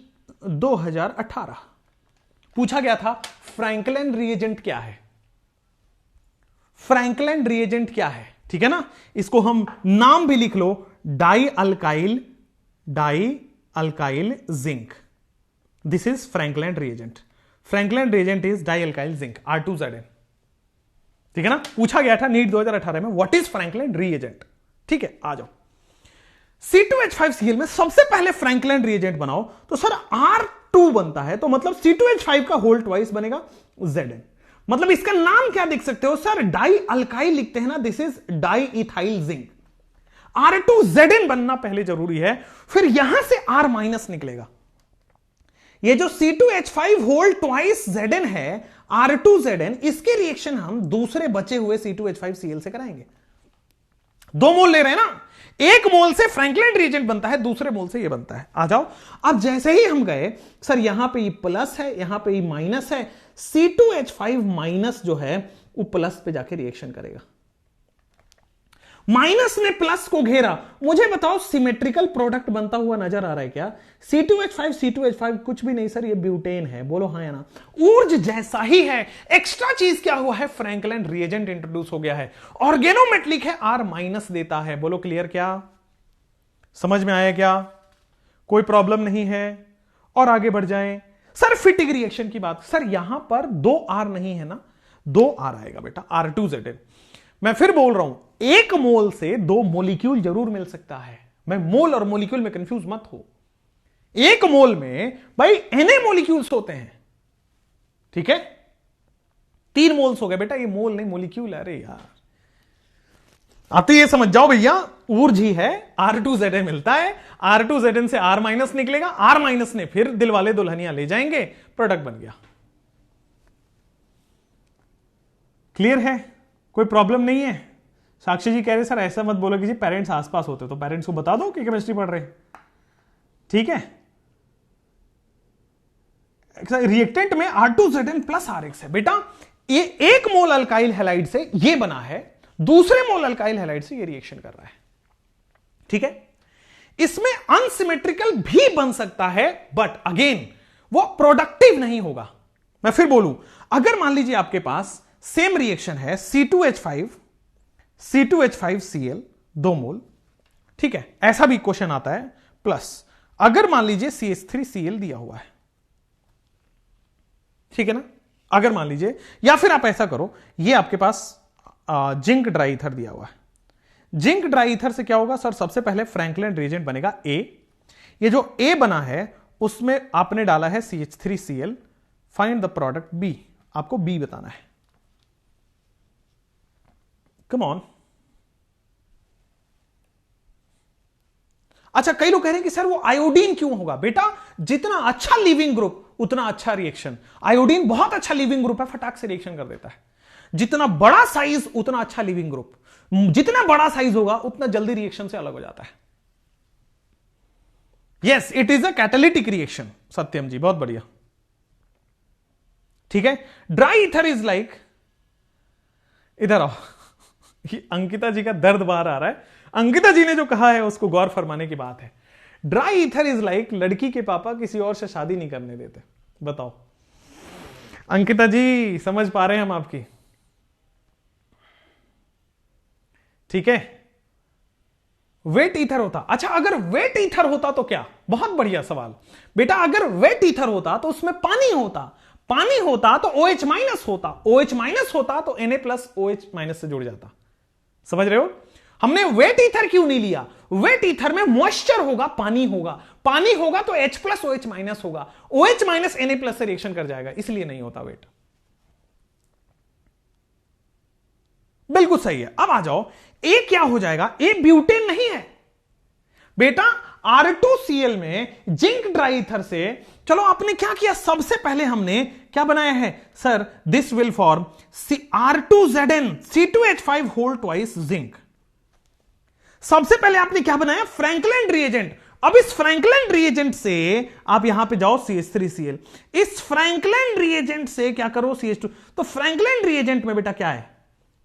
2018 पूछा गया था फ्रैंकलैंड रिएजेंट क्या है? फ्रैंकलैंड रिएजेंट क्या है? ठीक है ना, इसको हम नाम भी लिख लो, di alkyl zinc. This is Frankland reagent. Frankland reagent is di alkyl zinc, R2ZN। ठीक है ना, पूछा गया था नीट 2018 में, व्हाट इज फ्रैंकलैंड रिएजेंट। ठीक है, आ जाओ। C2H5Cl में सबसे पहले फ्रैंकलैंड रिएजेंट बनाओ तो सर R2 बनता है, तो मतलब C2H5 का होल ट्वाइस बनेगा Zn। मतलब इसका नाम क्या देख सकते हो सर? डाई अल्काइल लिखते हैं ना, this is di ethyl zinc. R2ZN बनना पहले जरूरी है, फिर यहां से R- निकलेगा। ये जो C2H5 होल ट्वाइस Zn है, R2ZN, इसके रिएक्शन हम दूसरे बचे हुए C2H5Cl से कराएंगे। 2 मोल ले रहे हैं ना, एक मोल से फ्रैंकलैंड रिएजेंट बनता है, दूसरे मोल से ये बनता है। आ जाओ, अब जैसे ही हम गए सर यहां पे ये प्लस है, यहां पे ये माइनस है, C2H5 माइनस जो है वो प्लस पे जाके रिएक्शन करेगा। माइनस ने प्लस को घेरा। मुझे बताओ सिमेट्रिकल प्रोडक्ट बनता हुआ नजर आ रहा है क्या? C2H5 कुछ भी नहीं सर, ये ब्यूटेन है। बोलो हाँ या ना? ऊर्ज जैसा ही है, एक्स्ट्रा चीज क्या हुआ है? फ्रैंकलैंड रिएजेंट इंट्रोड्यूस हो गया है, ऑर्गेनोमेटलिक है, R- देता है। बोलो क्लियर? क्या समझ में आया? क्या कोई प्रॉब्लम नहीं है? और आगे बढ़ जाएं। सर फिटिंग रिएक्शन की बात, सर यहां पर 2 R नहीं है ना, 2 R आएगा बेटा, R2ZN। मैं फिर बोल रहा हूं, एक मोल से 2 मोलिक्यूल जरूर मिल सकता है। मैं मोल और मोलिक्यूल में कंफ्यूज मत हो। 1 मोल में भाई Na मॉलिक्यूल्स होते हैं, ठीक है। 3 मोल्स हो गए बेटा, ये मोल नहीं मॉलिक्यूल है। अरे यार, आते ये समझ जाओ भैया, ऊर्जा है R2Zn मिलता है, R2Zn से R माइनस निकलेगा, R माइनस ने फिर दिलवाले दुल्हनिया ले जाएंगे, प्रोडक्ट बन गया। क्लियर है, कोई प्रॉब्लम नहीं है। साक्षी जी कह रहे सर ऐसा मत बोलो कि जी पेरेंट्स आसपास होते, तो पेरेंट्स को बता दो कि केमिस्ट्री पढ़ रहे हैं, ठीक है। रिएक्टेंट में R2Zn प्लस RX है बेटा, ये 1 मोल अल्काइल हैलाइड से ये बना है, दूसरे मोल अल्काइल हैलाइड से ये रिएक्शन कर रहा है, ठीक है। इसमें अनसिमेट्रिकल भी बन सकता है, बट अगेन वो प्रोडक्टिव नहीं होगा। मैं फिर बोलूं, अगर मान लीजिए आपके पास सेम रिएक्शन है C2H5Cl 2 मोल, ठीक है, ऐसा भी क्वेश्चन आता है, प्लस अगर मान लीजिए CH3Cl दिया हुआ है, ठीक है ना, अगर मान लीजिए, या फिर आप ऐसा करो, ये आपके पास जिंक ड्राई ईथर दिया हुआ है। जिंक ड्राई ईथर से क्या होगा सर, सबसे पहले फ्रैंकलिन रिएजेंट बनेगा A, ये जो A बना है उसमें आपने डाला है CH3Cl, find the product B, आपको B बताना है। Come on. अच्छा, कई लोग कह रहे हैं कि सर वो आयोडीन क्यों होगा? बेटा जितना अच्छा लीविंग ग्रुप उतना अच्छा रिएक्शन। आयोडीन बहुत अच्छा लीविंग ग्रुप है, फटाक से रिएक्शन कर देता है। जितना बड़ा साइज उतना अच्छा लीविंग ग्रुप, जितना बड़ा साइज होगा उतना जल्दी रिएक्शन से अलग हो जाता है। Yes, it is a catalytic reaction. Satyam ji बहुत बढ़िया, ठीक है। ड्राई ईथर इज लाइक, इधर आओ, अंकिता जी का दर्द बाहर आ रहा है। अंकिता जी ने जो कहा है उसको गौर फरमाने की बात है। ड्राई ईथर इज लाइक लड़की के पापा किसी और से शादी नहीं करने देते। बताओ अंकिता जी, समझ पा रहे हैं हम आपकी, ठीक है। वेट ईथर होता, अच्छा अगर वेट ईथर होता तो क्या? बहुत बढ़िया सवाल बेटा। अगर वेट ईथर होता तो उसमें पानी होता, पानी होता तो OH माइनस होता, OH माइनस होता तो Na प्लस OH माइनस से जुड़ जाता। समझ रहे हो? हमने वेट ईथर क्यों नहीं लिया? वेट ईथर में मॉइस्चर होगा, पानी होगा, पानी होगा तो H प्लस OH माइनस होगा, OH माइनस Na प्लस से रिएक्शन कर जाएगा, इसलिए नहीं होता वेट। बिल्कुल सही है। अब आ जाओ, A क्या हो जाएगा? A ब्यूटेन नहीं है बेटा। R2Cl में जिंक ड्राई ईथर से, चलो आपने क्या किया, सबसे पहले हमने क्या बनाया है sir, this will form R2Zn C2H5 whole twice zinc. सबसे पहले आपने क्या बनाया, फ्रैंकलिन रिएजेंट। अब इस फ्रैंकलिन रिएजेंट से आप यहां पे जाओ CH3Cl, इस फ्रैंकलिन रिएजेंट से क्या करो CH2। तो फ्रैंकलिन रिएजेंट में बेटा क्या है,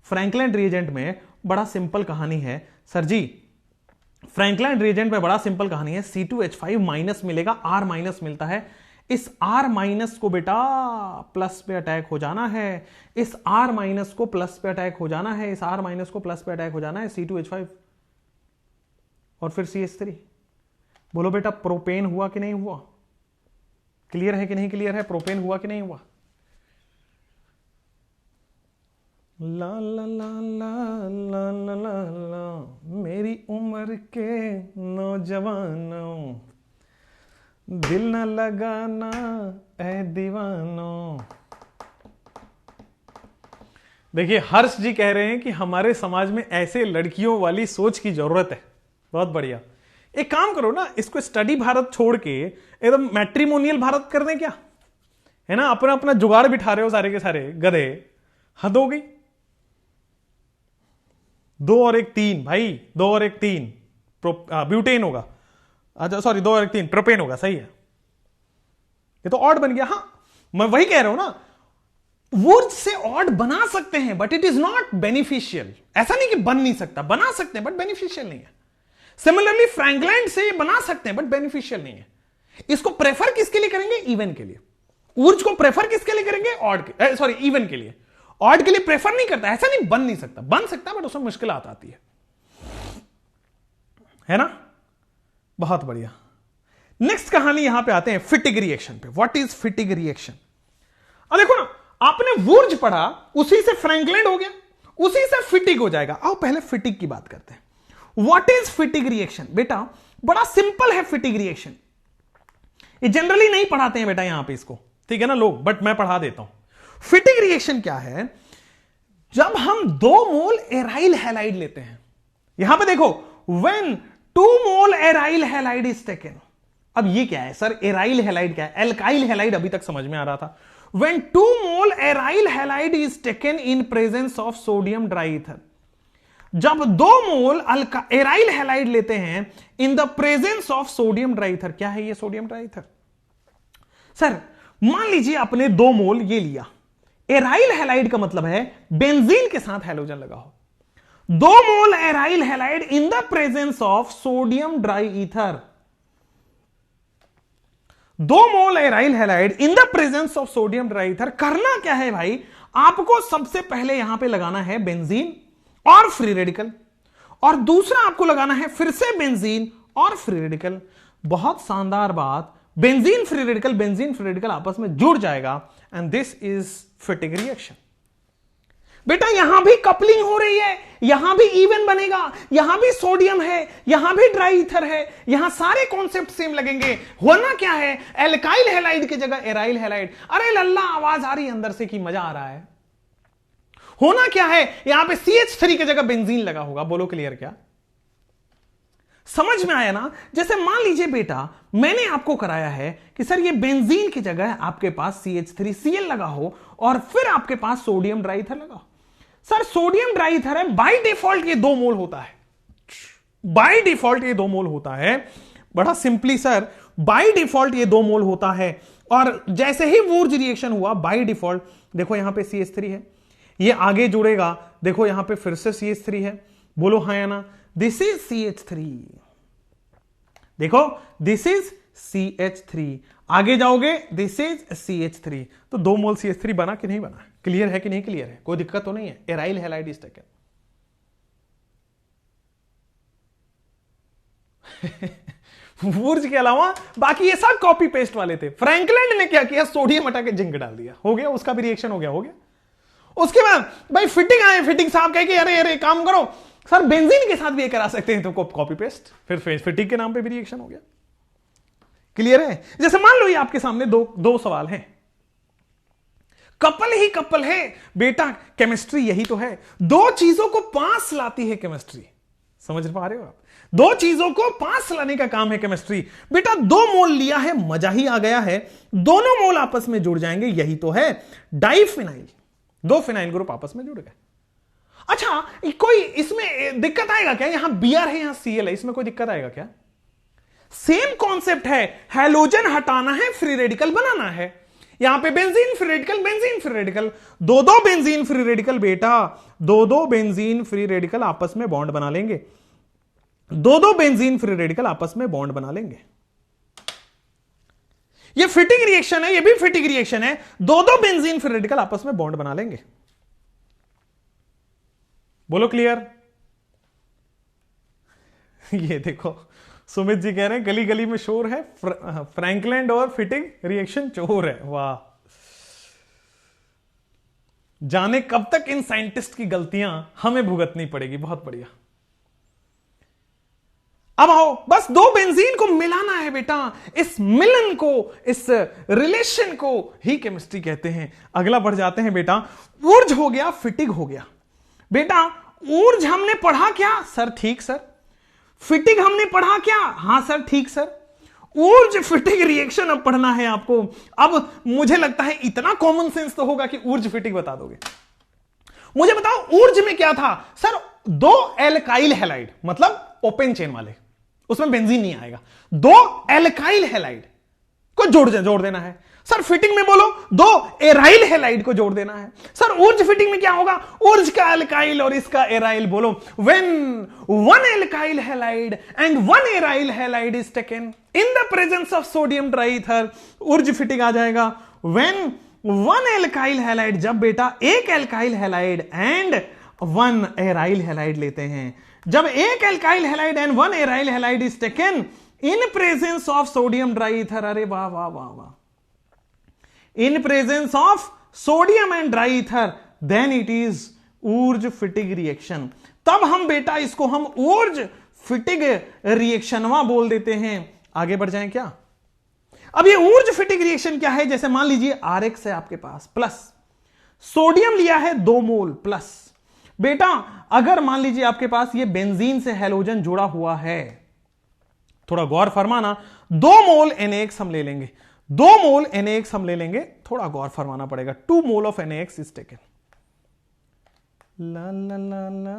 फ्रैंकलिन रिएजेंट में बड़ा सिंपल कहानी है सर जी। फ्रैंकलिन रिएजेंट में बड़ा सिंपल कहानी है, C2H5 माइनस मिलेगा, R माइनस मिलता है। इस R माइनस को बेटा प्लस पे अटैक हो जाना है, इस R माइनस को प्लस पे अटैक हो जाना है, इस R माइनस को प्लस पे अटैक हो जाना है, C2H5 और फिर CH3। बोलो बेटा प्रोपेन हुआ कि नहीं हुआ? क्लियर है कि नहीं क्लियर है? प्रोपेन हुआ कि नहीं हुआ? ला ला ला ला ला ला ला ला, मेरी उम्र के नौजवानों, दिल न लगाना ऐ दीवानों। देखिए हर्ष जी कह रहे हैं कि हमारे समाज में ऐसे लड़कियों वाली सोच की जरूरत है। बहुत बढ़िया। एक काम करो ना, इसको स्टडी भारत छोड़ के एकदम मैट्रिमोनियल भारत कर दें क्या? है ना, अपना अपना जुगाड़ बिठा रहे हो सारे के सारे गधे, हद हो गई। 2 और 1 3 भाई, 2 और 1 3 ब्यूटेन होगा। अच्छा सॉरी, 2 और 1 3 प्रोपेन होगा, सही है। ये तो ऑड बन गया। हाँ मैं वही कह रहा हूं ना, वुर्ज से ऑड बना सकते हैं but it is not beneficial. ऐसा नहीं कि बन नहीं सकता, बना सकते हैं बट बेनिफिशियल नहीं है। सिमिलरली फ्रैंकलिन से बना सकते हैं बट बेनिफिशियल नहीं है। इसको प्रेफर किसके लिए करेंगे? इवन के लिए। ऊर्ज को प्रेफर किसके लिए करेंगे? ऑड के, सॉरी इवन के लिए। ऑड के लिए प्रेफर नहीं करता। ऐसा नहीं बन नहीं सकता, बन सकता बट उसमें मुश्किल आती है ना। बहुत बढ़िया। नेक्स्ट कहानी यहां पे आते हैं फिटिग रिएक्शन पे। What is Fittig reaction? अब देखो ना, आपने वुर्ज पढ़ा, उसी से फ्रैंकलिन हो गया, उसी से फिटिग हो जाएगा। आओ पहले फिटिग की बात करते हैं। What is Fittig reaction? बेटा बड़ा सिंपल है फिटिग रिएक्शन। ये जनरली नहीं पढ़ाते हैं बेटा यहां पे इसको, ठीक है ना लोग, बट मैं पढ़ा देता हूं। फिटिंग रिएक्शन क्या है? जब हम 2 मोल एराइल हैलाइड लेते हैं, यहां पे देखो, when 2 mole aryl halide is taken. अब ये क्या है सर? एराइल हैलाइड क्या है? एल्काइल हैलाइड अभी तक समझ में आ रहा था। When 2 mole aryl halide is taken in presence of sodium dry ether, जब 2 मोल एराइल हैलाइड लेते हैं in the presence of sodium dry ether. क्या है ये सोडियम ड्राईथर? सर मान लीजिए आपने 2 मोल ये लिया, एराइल हैलाइड का मतलब है बेंजीन के साथ हैलोजन लगा हो। 2 mole aryl halide in the presence of sodium dry ether, 2 mole aryl halide in the presence of sodium dry ether. करना क्या है भाई? आपको सबसे पहले यहां पे लगाना है बेंजीन और फ्री रेडिकल, और दूसरा आपको लगाना है फिर से बेंजीन और फ्री रेडिकल। बहुत शानदार बात, बेंजीन फ्री रेडिकल आपस में जुड़ जाएगा and this is fitting reaction. बेटा यहां भी कपलिंग हो रही है, यहां भी इवन बनेगा, यहां भी सोडियम है, यहां भी ड्राई ईथर है, यहां सारे कॉन्सेप्ट सेम लगेंगे। होना क्या है? एल्काइल हैलाइड की जगह एराइल हैलाइड। अरे लल्ला आवाज आ रही है अंदर से कि मजा आ रहा है। होना क्या है? यहां पे CH3 की जगह बेंजीन लगा होगा। बोलो क्लियर क्या? समझ में आया ना? जैसे मान लीजिए बेटा मैंने आपको कराया है कि सर ये बेंजीन की जगह आपके पास CH3Cl लगा हो और फिर आपके पास सोडियम ड्राईथर लगा हो। सर सोडियम ड्राईथर है, बाय डिफॉल्ट ये 2 मोल होता है, बाय डिफॉल्ट ये 2 मोल होता है। बड़ा सिंपली सर, बाय डिफॉल्ट ये 2 मोल होता है। और जैसे ही वुर्ज रिएक्शन हुआ बाय डिफॉल्ट, देखो यहां पे CH3 है, ये आगे जुड़ेगा, देखो यहां पे फिर से CH3 है। बोलो हाँ या ना? दिस इज CH3, देखो दिस इज CH3, आगे जाओगे दिस इज CH3। तो 2 मोल CH3 बना कि नहीं बना? क्लियर है कि नहीं क्लियर है? कोई दिक्कत तो नहीं है? Aryl halide is taken. Wurtz के अलावा बाकी ये सब कॉपी पेस्ट वाले थे। फ्रैंकलैंड ने क्या किया? सोडियम हटा के जिंक डाल दिया, हो गया, उसका भी रिएक्शन हो गया। उसके बाद भाई फिटिंग आए, फिटिंग साहब कहे कि अरे काम करो सर बेंजीन के साथ भी ये करा सकते हैं, तो कॉपी पेस्ट, फिर फिटिंग के नाम पे भी रिएक्शन हो गया। क्लियर है? जैसे मान लो ये आपके सामने दो सवाल हैं, कपल ही कपल है बेटा, केमिस्ट्री यही तो है, 2 चीजों को पास लाती है केमिस्ट्री। समझ पा रहे हो आप? 2 चीजों को पास लाने का काम है केमिस्ट्री। बेटा 2 मोल लिया है, मजा ही आ गया है, दोनों मोल आपस में जुड़ जाएंगे, यही तो है डाइफिनाइल। 2 फिनाइल ग्रुप आपस में जुड़ गए। अच्छा कोई इसमें दिक्कत आएगा क्या? यहां Br है, यहां Cl है, इसमें कोई दिक्कत आएगा क्या? सेम कॉन्सेप्ट है, हैलोजन हटाना है, फ्री रेडिकल बनाना है। यहां पे benzene free radical, benzene free radical, 2 benzene free radical बेटा, 2 बेंजीन फ्री रेडिकल आपस में बॉन्ड बना लेंगे, 2 बेंजीन फ्री रेडिकल आपस में बॉन्ड बना लेंगे। ये फिटिंग रिएक्शन है, ये भी फिटिंग रिएक्शन है, 2 बेंजीन फ्री रेडिकल आपस में बॉन्ड बना लेंगे। बोलो क्लियर? ये देखो सुमित जी कह रहे हैं गली गली में शोर है, फ्रैंकलैंड और फिटिंग रिएक्शन चोर है। वाह, जाने कब तक इन साइंटिस्ट की गलतियां हमें भुगतनी पड़ेगी। बहुत बढ़िया। अब आओ, बस 2 बेंजीन को मिलाना है बेटा, इस मिलन को, इस रिलेशन को ही केमिस्ट्री कहते हैं। अगला बढ़ जाते हैं बेटा, ऊर्ज हो गया, फिटिंग हो गया। बेटा ऊर्ज हमने पढ़ा क्या? सर ठीक सर। फिटिंग हमने पढ़ा क्या? हां सर ठीक सर। ऊर्ज फिटिंग रिएक्शन अब पढ़ना है आपको। अब मुझे लगता है इतना कॉमन सेंस तो होगा कि ऊर्ज फिटिंग बता दोगे। मुझे बताओ ऊर्ज में क्या था? सर 2 एल्काइल हैलाइड, मतलब ओपन चेन वाले, उसमें बेंजीन नहीं आएगा, 2 एल्काइल हैलाइड को जोड़ देना है। सर फिटिंग में बोलो 2 एराइल हैलाइड को जोड़ देना है। सर ऊर्ज फिटिंग में क्या होगा? ऊर्ज का एल्काइल और इसका एराइल। बोलो when 1 alkyl halide and 1 aryl halide is taken in the presence of sodium dry ether, Wurtz Fittig आ जाएगा। व्हेन 1 एल्काइल हैलाइड, जब बेटा 1 alkyl halide and 1 aryl halide लेते हैं, जब 1 alkyl halide and 1 aryl halide is taken in presence of sodium dry ether, अरे वाह वाह वाह वाह, in presence of sodium and dry ether, then it is Wurtz fitting reaction. तब हम बेटा इसको हम ऊर्ज फिटिंग रिएक्शनवा बोल देते हैं। आगे बढ़ जाएं क्या? अब ये ऊर्ज फिटिक रिएक्शन क्या है, जैसे मान लीजिए RX है आपके पास प्लस, सोडियम लिया है 2 मोल प्लस। बेटा अगर मान लीजिए आपके पास ये बेंजीन से हैलोजन जुड़ा हुआ है, थोड़ा गौर फरमाना, 2 मोल NaX हम ले लेंगे, 2 मोल NaX हम ले लेंगे, थोड़ा गौर फरमाना पड़ेगा। 2 mole of NaX is taken. ला ला ला ला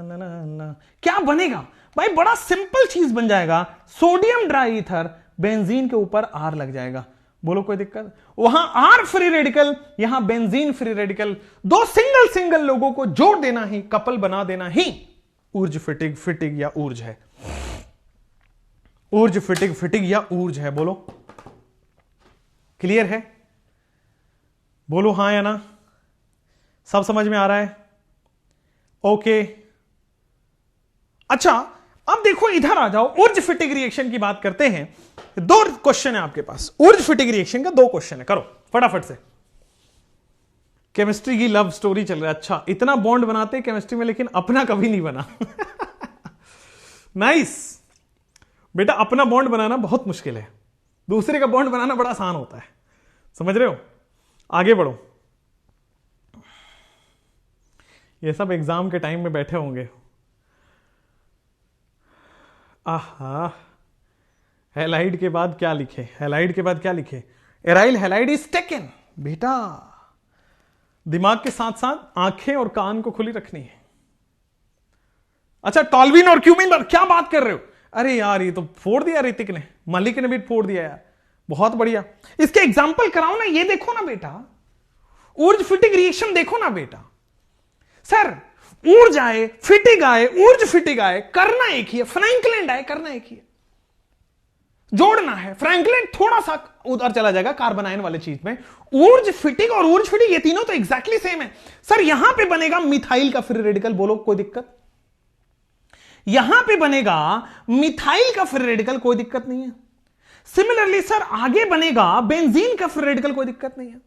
ला ला ला, क्या बनेगा भाई, बड़ा सिंपल चीज बन जाएगा, सोडियम ड्राई ईथर, बेंजीन के ऊपर R लग जाएगा। बोलो कोई दिक्कत? वहां R फ्री रेडिकल, यहां बेंजीन फ्री रेडिकल, दो सिंगल सिंगल लोगों को जोड़ देना ही, कपल बना देना ही ऊर्ज फिटिग फिटिग या ऊर्ज है। ऊर्ज फिटिग फिटिग या ऊर्ज है। बोलो क्लियर है? बोलो हां या ना, सब समझ में आ रहा है? ओके अच्छा अब देखो इधर आ जाओ, ऊर्ज फिटिग रिएक्शन की बात करते हैं। 2 क्वेश्चन है आपके पास, ऊर्ज फिटिग रिएक्शन का 2 क्वेश्चन है, करो फटाफट से। केमिस्ट्री की लव स्टोरी चल रहा है। अच्छा इतना बॉन्ड बनाते हैं केमिस्ट्री में, लेकिन अपना कभी नहीं बना। नाइस बेटा, अपना बॉन्ड बनाना बहुत मुश्किल है, दूसरे का बॉन्ड बनाना बड़ा आसान होता है। समझ रहे हो? आगे बढ़ो। ये सब एग्जाम के टाइम में बैठे होंगे, आहा हैलाइड के बाद क्या लिखे, हैलाइड के बाद क्या लिखे, एराइल हैलाइड इज टेकन। बेटा दिमाग के साथ साथ आंखें और कान को खुली रखनी है। अच्छा टॉल्विन और क्यूमिन, क्या बात कर रहे हो? अरे यार ये तो फोड़ दिया ऋतिक ने, मलिक ने भी फोड़ दिया यार, बहुत बढ़िया। इसके एग्जाम्पल कराओ ना, ये देखो ना बेटा, ऊर्ज फिटिग रिएक्शन देखो ना बेटा। सर ऊर्ज आए फिटिग आए, ऊर्ज फिटिग आए, करना एक ही है। फ्रैंकलैंड आए, करना एक ही है, जोड़ना है। फ्रैंकलैंड थोड़ा सा उधर चला जाएगा कार्बन आयन वाले चीज में। ऊर्ज फिटिग और ऊर्ज फिटिग ये तीनों तो एग्जैक्टली सेम है। सर यहां पे बनेगा मिथाइल का फ्री रेडिकल, बोलो कोई दिक्कत? यहां पे बनेगा मिथाइल का फ्री रेडिकल, कोई दिक्कत नहीं है। सिमिलरली सर आगे बनेगा बेंजीन का फ्री रेडिकल, कोई दिक्कत नहीं है।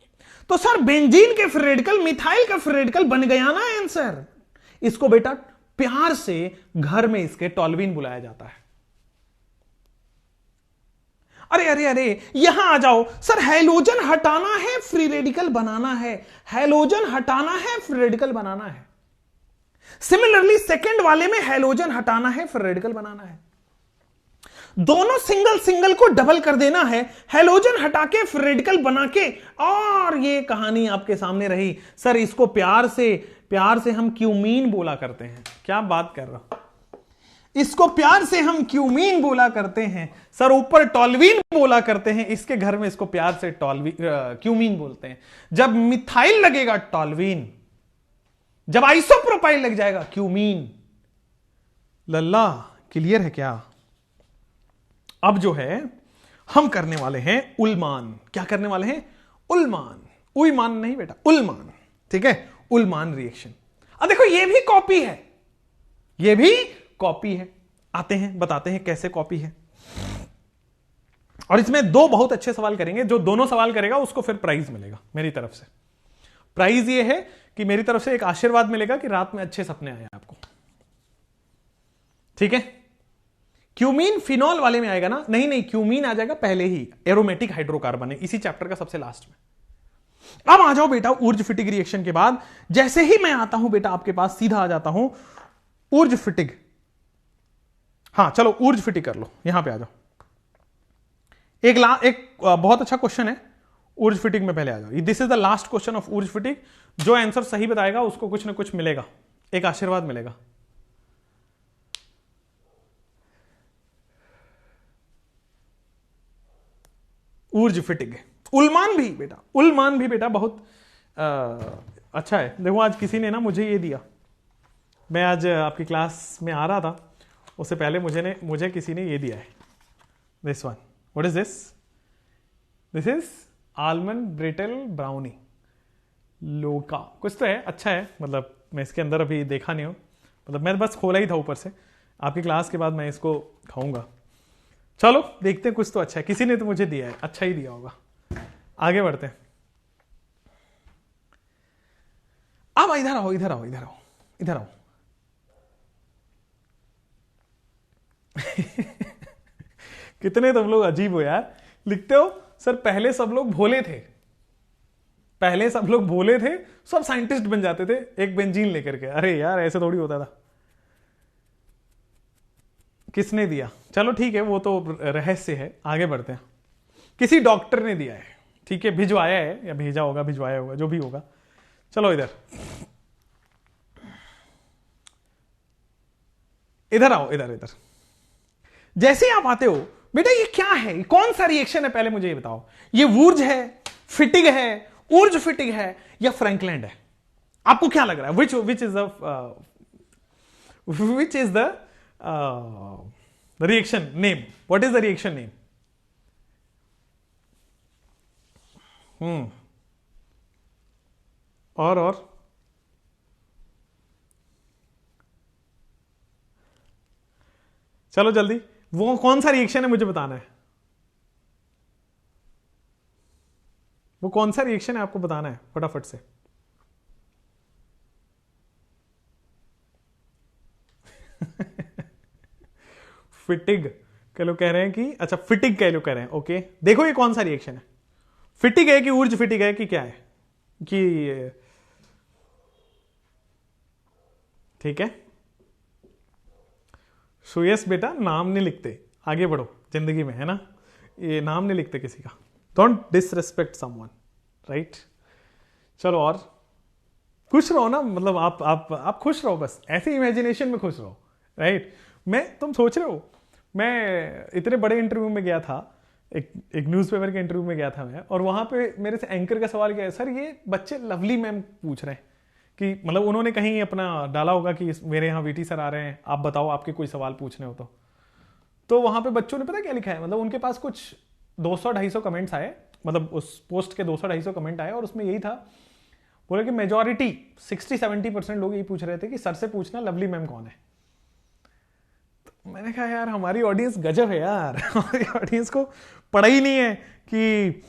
तो सर बेंजीन के फ्री रेडिकल मिथाइल का फ्री रेडिकल बन गया ना आंसर। इसको बेटा प्यार से घर में इसके टॉल्विन बुलाया जाता है। अरे अरे अरे यहां आ जाओ, सर हैलोजन हटाना है फ्री रेडिकल बनाना है, हैलोजन हटाना है फ्री रेडिकल बनाना है। सिमिलरली सेकंड वाले में हैलोजन हटाना है फ्री रेडिकल बनाना है। दोनों सिंगल सिंगल को डबल कर देना है, हैलोजन हटा के फ्री रेडिकल बना के, और ये कहानी आपके सामने रही। सर इसको प्यार से हम क्यूमीन बोला करते हैं। क्या बात कर रहा हूं, इसको प्यार से हम क्यूमीन बोला करते हैं। सर ऊपर टॉल्विन बोला करते हैं, इसके घर में इसको प्यार से क्यूमीन बोलते हैं। जब मिथाइल लगेगा टॉल्विन, जब आइसोप्रोपाइल लग जाएगा क्यूमीन। लल्ला क्लियर है क्या? अब जो है हम करने वाले हैं उलमान। क्या करने वाले हैं? उलमान। उईमान नहीं बेटा, उलमान। ठीक है, उलमान रिएक्शन। अब देखो ये भी कॉपी है, ये भी कॉपी है। आते हैं बताते हैं कैसे कॉपी है। और इसमें 2 बहुत अच्छे सवाल करेंगे। जो दोनों सवाल करेगा उसको फिर प्राइज मिलेगा मेरी तरफ से। प्राइज ये है कि मेरी तरफ से एक आशीर्वाद मिलेगा कि रात में अच्छे सपने आए आपको। ठीक है, क्यूमीन फिनॉल वाले में आएगा ना? नहीं क्यूमीन आ जाएगा पहले ही, एरोमेटिक हाइड्रोकार्बन है, इसी चैप्टर का सबसे लास्ट में। अब आ जाओ बेटा ऊर्ज फिटिग रिएक्शन के बाद, जैसे ही मैं आता हूं बेटा आपके पास, सीधा आ जाता हूं ऊर्ज फिटिग। हाँ चलो ऊर्ज फिटिग कर लो, यहां पे आ जाओ। एक बहुत अच्छा क्वेश्चन है ऊर्ज फिटिग में, पहले आ जाओ। This is the last question of Wurtz Fittig. जो आंसर सही बताएगा उसको कुछ ना कुछ मिलेगा, एक आशीर्वाद मिलेगा। ऊर्ज फिटिग। उलमान भी बेटा, उलमान भी बेटा बहुत अच्छा है। देखो आज किसी ने ना मुझे ये दिया, मैं आज आपकी क्लास में आ रहा था, उससे पहले मुझे किसी ने ये दिया है, this one. What is this? This is almond brittle brownie लोका, कुछ तो है, अच्छा है। मतलब मैं इसके अंदर अभी देखा नहीं हूं, मतलब मैं बस खोला ही था ऊपर से। आपकी क्लास के बाद मैं इसको खाऊंगा। चलो देखते हैं, कुछ तो अच्छा है। किसी ने तो मुझे दिया है, अच्छा ही दिया होगा। आगे बढ़ते हैं। अब इधर आओ, इधर आओ, इधर आओ, इधर आओ। कितने तुम लोग अजीब हो यार। लिखते हो सर पहले सब लोग भोले थे, पहले सब लोग भोले थे, सब साइंटिस्ट बन जाते थे एक बेंजीन लेकर के। अरे यार ऐसे थोड़ी होता था। किसने दिया? चलो ठीक है, वो तो रहस्य है, आगे बढ़ते हैं। किसी डॉक्टर ने दिया है, ठीक है, भिजवाया है या भेजा होगा, भिजवाया होगा, जो भी होगा। चलो इधर इधर आओ, इधर इधर। जैसे आप आते हो बेटा, ये क्या है, कौन सा रिएक्शन है, पहले मुझे ये बताओ। ये वूर्ज है, फिटिग है, ऊर्ज फिटिग है, या फ्रैंकलैंड है? आपको क्या लग रहा है? Which is the reaction name? What is the reaction name? और चलो जल्दी, वो कौन सा रिएक्शन है मुझे बताना है। वो कौन सा रिएक्शन है आपको बताना है फटाफट से। फिटिग के लोग कह रहे हैं कि, अच्छा फिटिग के लोग कह रहे हैं, ओके देखो ये कौन सा रिएक्शन है। फिटिग है कि ऊर्ज फिटिग है कि क्या है कि, ठीक है। सुयस बेटा नाम नहीं लिखते, आगे बढ़ो जिंदगी में, है ना, ये नाम नहीं लिखते किसी का। Don't disrespect someone, right. चलो और खुश रहो ना, मतलब आप खुश रहो, बस ऐसे इमेजिनेशन में खुश रहो, राइट। तुम सोच रहे हो, मैं इतने बड़े इंटरव्यू में गया था, एक न्यूज़पेपर के इंटरव्यू में गया था मैं, और वहां पे मेरे से एंकर का सवाल क्या है, सर ये बच्चे लवली मैम पूछ रहे हैं कि, मतलब उन्होंने कहीं अपना डाला होगा कि मेरे यहाँ वीटी सर आ रहे हैं, आप बताओ आपके कोई सवाल पूछने हो तो वहां पे बच्चों ने पता क्या लिखा है, मतलब उनके पास कुछ 200-250 कमेंट्स आए, मतलब उस पोस्ट के 200-250 कमेंट आए, और उसमें यही था, बोले कि मेजॉरिटी 60-70% लोग यही पूछ रहे थे कि सर से पूछना लवली मैम कौन है। तो मैंने कहा यार हमारी ऑडियंस गजब है यार, हमारी ऑडियंस को पढ़ा ही नहीं है कि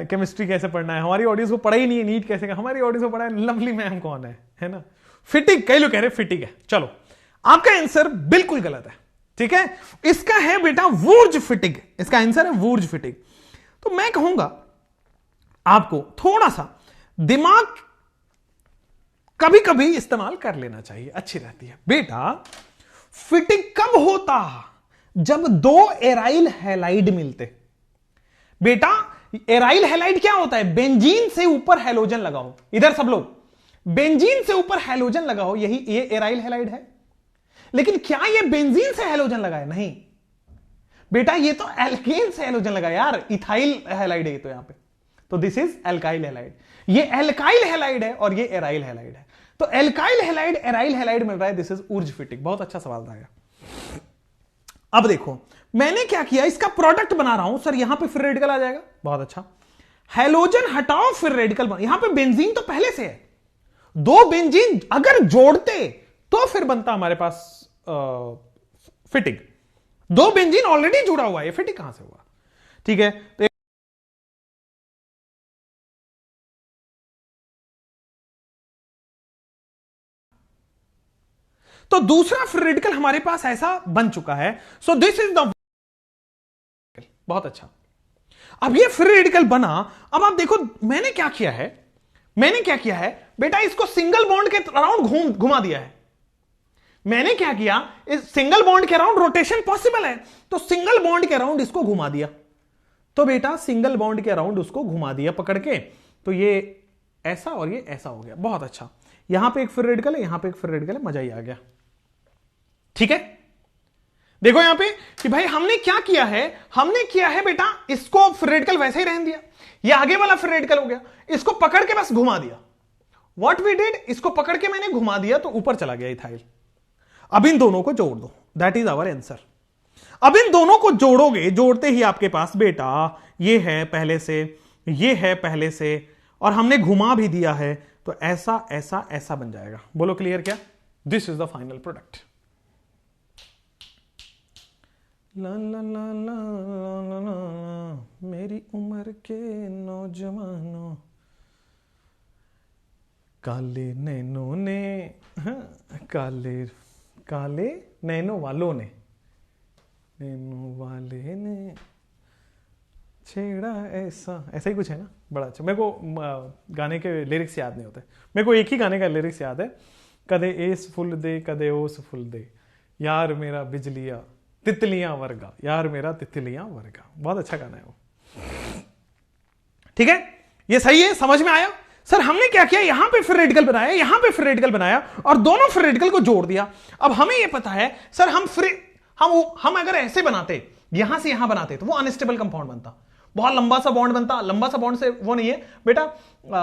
केमिस्ट्री कैसे पढ़ना है, हमारी ऑडियंस को पढ़ा ही नहीं है नीट कैसे का, हमारी ऑडियंस को पढ़ा है लवली मैम कौन है ना। फिटिग, कई लोग कह रहे फिटिग है। चलो आपका आंसर बिल्कुल गलत है, ठीक है। इसका है बेटा वूर्ज फिटिग, इसका आंसर है वूर्ज फिटिग। तो मैं कहूंगा आपको थोड़ा सा दिमाग कभी कभी इस्तेमाल कर लेना चाहिए, अच्छी रहती है बेटा। फिटिग कब होता? जब दो एराइल हैलाइड मिलते। बेटा एराइल हैलाइड क्या होता है? बेंजीन से ऊपर हैलोजन लगाओ, इधर सब लोग, बेंजीन से ऊपर हैलोजन लगाओ, ये एराइल हैलाइड है। लेकिन क्या ये बेंजीन से हैलोजन लगाए? नहीं बेटा, ये तो एल्केन से हैलोजन लगाए यार, इथाइल हैलाइड है तो यहां पे, तो दिस इज एल्काइल हैलाइड। ये एल्काइल हैलाइड है और ये एराइल हैलाइड है। तो एल्काइल हैलाइड एराइल हैलाइड मिल रहा है, दिस इज ऊर्ज फिटिग। बहुत अच्छा सवाल था। अब देखो मैंने क्या किया, इसका प्रोडक्ट बना रहा हूं सर, यहां पे फिर रेडिकल आ जाएगा, बहुत अच्छा। हैलोजन हटाओ फिर रेडिकल बना, यहां पे बेंजीन तो पहले से है, दो बेंजीन अगर जोड़ते तो फिर बनता हमारे पास फिटिग। दो बेंजीन ऑलरेडी जुड़ा हुआ है, फिटिग कहां से हुआ? ठीक है, तो दूसरा फ्री रेडिकल हमारे पास ऐसा बन चुका है। सो दिस इज द, बहुत अच्छा। अब ये फ्री रेडिकल बना, अब आप देखो मैंने क्या किया है, बेटा इसको सिंगल बॉन्ड के अराउंड घुमा दिया है। मैंने क्या किया, इस सिंगल बॉन्ड के अराउंड रोटेशन पॉसिबल है, तो सिंगल बॉन्ड के अराउंड इसको घुमा दिया। तो बेटा सिंगल बॉन्ड के अराउंड उसको घुमा दिया पकड़ के, तो ये ऐसा और ये ऐसा हो गया, बहुत अच्छा। यहां पे एक फ्री रेडिकल है, यहां पे एक फ्री रेडिकल है, मजा ही आ गया। ठीक है, देखो यहां पे कि भाई हमने क्या किया है बेटा, इसको फ्री रेडिकल वैसे ही रहने दिया, ये आगे वाला फ्री रेडिकल हो गया, इसको पकड़ के बस घुमा दिया। व्हाट वी डिड, इसको पकड़ के मैंने घुमा दिया तो ऊपर चला गया इथाइल। अब इन दोनों को जोड़ दो, दैट इज आवर आंसर। अब इन दोनों को जोड़ोगे, जोड़ते ही आपके पास बेटा ये है पहले से, ये है पहले से, और हमने घुमा भी दिया है, तो ऐसा ऐसा ऐसा बन जाएगा। बोलो क्लियर क्या? This is the final product. ला ला ला ला ला ला, मेरी उम्र के नौजवानों, काले नैनो ने, काले काले नैनो वालों ने, नैनो वाले ने छेड़ा ऐसा, ऐसा ही कुछ है ना, बड़ा अच्छा। मेरे को गाने के लिरिक्स याद नहीं होते, मेरे को एक ही गाने का लिरिक्स याद है, कदे एस फुल दे कदे ओस फुल दे, यार मेरा बिजलियां तितलियां वर्गा, यार मेरा तितलियां वर्गा। बहुत अच्छा गाना है वो। ठीक है, ये सही है, समझ में आया। सर हमने क्या किया, यहां पे फिर रेडिकल बनाया, यहां पे फिर रेडिकल बनाया और दोनों फिर रेडिकल को जोड़ दिया। अब हमें यह पता है सर, हम अगर ऐसे बनाते, यहां से यहां बनाते तो वो अनस्टेबल कंपाउंड बनता, बहुत लंबा सा बॉन्ड बनता। लंबा सा बॉन्ड से वो नहीं है बेटा,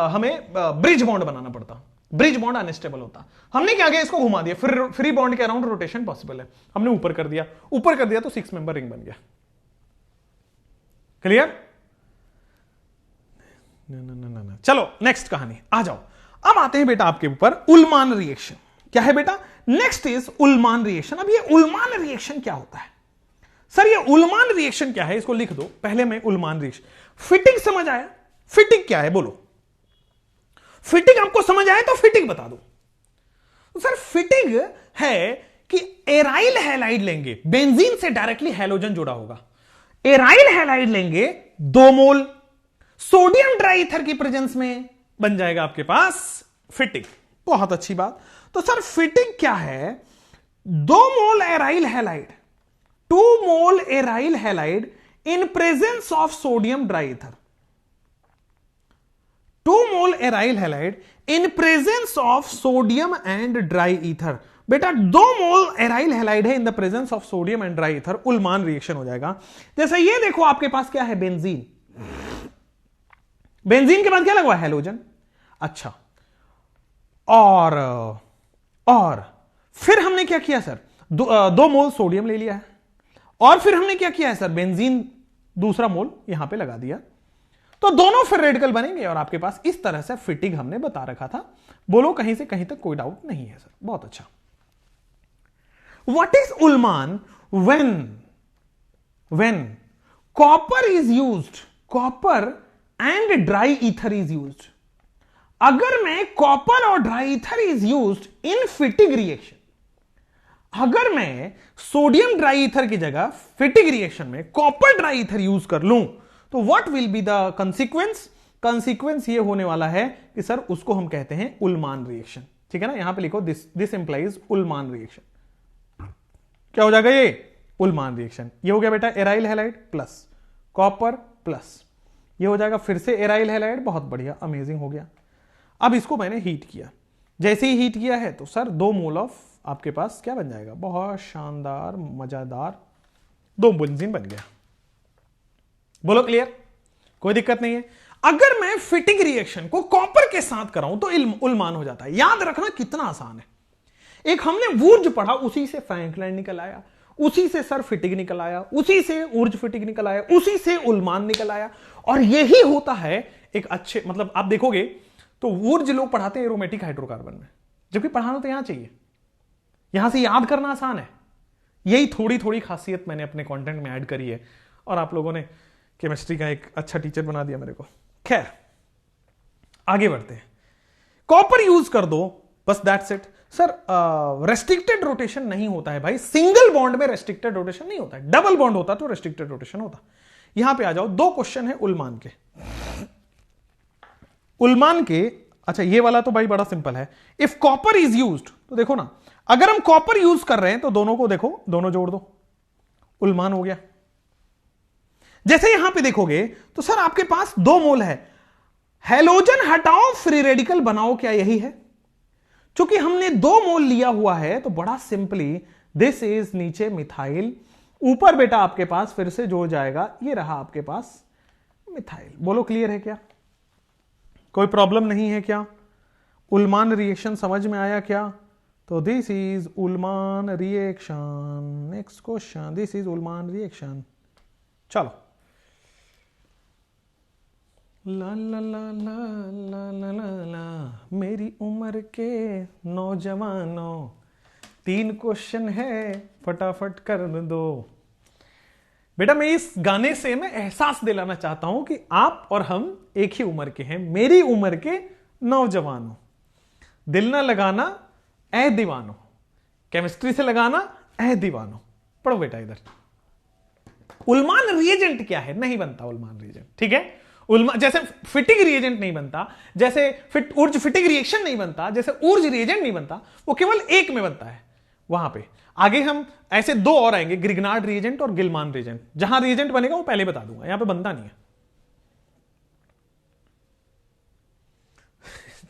हमें ब्रिज बॉन्ड बनाना पड़ता, ब्रिज बॉन्ड अनस्टेबल होता। हमने क्या किया, इसको घुमा दिया, फिर फ्री बॉन्ड के अराउंड रोटेशन पॉसिबल है, हमने ऊपर कर दिया, ऊपर कर दिया तो 6 मेंबर रिंग बन गया। क्लियर? ना। चलो नेक्स्ट कहानी आ जाओ। अब आते हैं बेटा आपके ऊपर उल्मान रिएक्शन। क्या है बेटा, नेक्स्ट इज उल्मान रिएक्शन। अब ये उल्मान रिएक्शन क्या होता है सर, ये उल्मान रिएक्शन क्या है, इसको लिख दो पहले में। उल्मान रिएक्शन, फिटिंग समझ आया? फिटिंग क्या है बोलो, फिटिंग आपको समझ आया तो फिटिंग बता दो। तो सर फिटिंग है कि एराइल हैलाइड लेंगे, बेंजीन से डायरेक्टली हैलोजन जुड़ा होगा, एराइल हैलाइड लेंगे 2 मोल, सोडियम ड्राईथर की प्रेजेंस में बन जाएगा आपके पास फिटिंग। बहुत अच्छी बात। तो सर फिटिंग क्या है, 2 mole aryl halide, 2 mole aryl halide in presence of sodium dry ether, 2 mole aryl halide in presence of sodium and dry ether. बेटा 2 मोल एराइल हैलाइड है in the presence of sodium and dry ether, Ullmann reaction हो जाएगा। जैसे ये देखो आपके पास क्या है, बेंजीन, बेंजीन के बाद क्या लगा, हैलोजन। अच्छा, और फिर हमने क्या किया सर, 2 मोल सोडियम ले लिया है, और फिर हमने क्या किया है सर, बेंजीन दूसरा मोल यहां पे लगा दिया, तो दोनों फिर रेडिकल बनेंगे और आपके पास इस तरह से फिटिंग हमने बता रखा था। बोलो कहीं से कहीं तक कोई डाउट नहीं है सर, बहुत अच्छा। What is Ullmann when copper is used, copper and dry ether is used. अगर मैं कॉपर और dry ether is used in Fittig reaction, अगर मैं सोडियम ड्राई ईथर की जगह फिटिंग रिएक्शन में कॉपर ड्राई ईथर यूज कर लूं, तो what will be the consequence, consequence ये होने वाला है कि सर उसको हम कहते हैं उल्मान रिएक्शन। ठीक है ना, यहां पे लिखो दिस इंप्लाइज उल्मान रिएक्शन। क्या हो जाएगा ये, उल्मान रिएक्शन। ये हो गया बेटा aryl halide plus copper plus, ये हो जाएगा फिर से एराइल हैलाइड। बहुत बढ़िया, अमेजिंग हो गया। अब इसको मैंने हीट किया, जैसे ही हीट किया है तो सर 2 मोल ऑफ आपके पास क्या बन जाएगा, बहुत शानदार मजेदार 2 बेंजीन बन गया। बोलो क्लियर, कोई दिक्कत नहीं है। अगर मैं फिटिंग रिएक्शन को कॉपर के साथ कराऊं तो उल्मान हो जाता है। याद रखना कितना आसान है। एक हमने वूर्ज पढ़ा, उसी से फ्रैंकलाइन निकल आया, उसी से सर फिटिंग निकल आया, उसी से ऊर्ज फिटिंग निकल आया, उसी से उल्मान निकल आया। और यही होता है एक अच्छे, मतलब आप देखोगे तो ऊर्ज लोग पढ़ाते हैं एरोमेटिक हाइड्रोकार्बन में, जबकि पढ़ाना तो यहां चाहिए, यहां से याद करना आसान है। यही थोड़ी थोड़ी खासियत मैंने अपने कंटेंट में ऐड करी है और आप लोगों ने केमिस्ट्री का एक अच्छा टीचर बना दिया मेरे को। खैर आगे बढ़ते हैं, कॉपर यूज कर दो बस, that's it. Sir restricted rotation नहीं होता है भाई, सिंगल बॉन्ड में रेस्ट्रिक्टेड रोटेशन नहीं होता है, डबल बॉन्ड होता तो रेस्ट्रिक्टेड रोटेशन होता। यहां पे आ जाओ, 2 क्वेश्चन है उल्मान के। उल्मान के, अच्छा ये वाला तो भाई बड़ा सिंपल है। इफ कॉपर इज यूज्ड, तो देखो ना, अगर हम कॉपर यूज कर रहे हैं तो दोनों को देखो, दोनों जोड़ दो, उल्मान हो गया। जैसे यहां पे देखोगे तो सर आपके पास 2 मोल है, हैलोजन हटाओ फ्री रेडिकल बनाओ, क्या यही है? चूंकि हमने 2 मोल लिया हुआ है तो बड़ा सिंपली दिस इज नीचे मिथाइल, ऊपर बेटा आपके पास फिर से जो जाएगा, ये रहा आपके पास मिथाइल। बोलो क्लियर है क्या, कोई प्रॉब्लम नहीं है क्या? उल्मान रिएक्शन समझ में आया क्या? तो this is Ullmann reaction. Next question, this is Ullmann reaction. चलो, ला ला ला ला ला ला ला ला, मेरी उम्र के नौजवानों, 3 क्वेश्चन है, फटाफट कर दो। बेटा मैं इस गाने से मैं एहसास दिलाना चाहता हूं कि आप और हम एक ही उम्र के हैं, मेरी उम्र के नौजवानों। दिल ना लगाना ऐ दीवानो, केमिस्ट्री से लगाना ऐ दीवानो। पढ़ो बेटा इधर। उलमान रिएजेंट क्या है? नहीं बनता उलमान रिएजेंट, ठीक है। जैसे फिटिंग रिएजेंट नहीं बनता, जैसे ऊर्ज फिटिंग रिएक्शन नहीं बनता, जैसे ऊर्ज रिएजेंट नहीं बनता, वो केवल एक में बनता है वहां पे। आगे हम ऐसे दो और आएंगे, ग्रिग्नार्ड रिएजेंट और गिलमान रिएजेंट। जहां रिएजेंट बनेगा वो पहले बता दूंगा, यहां पे बनता नहीं है।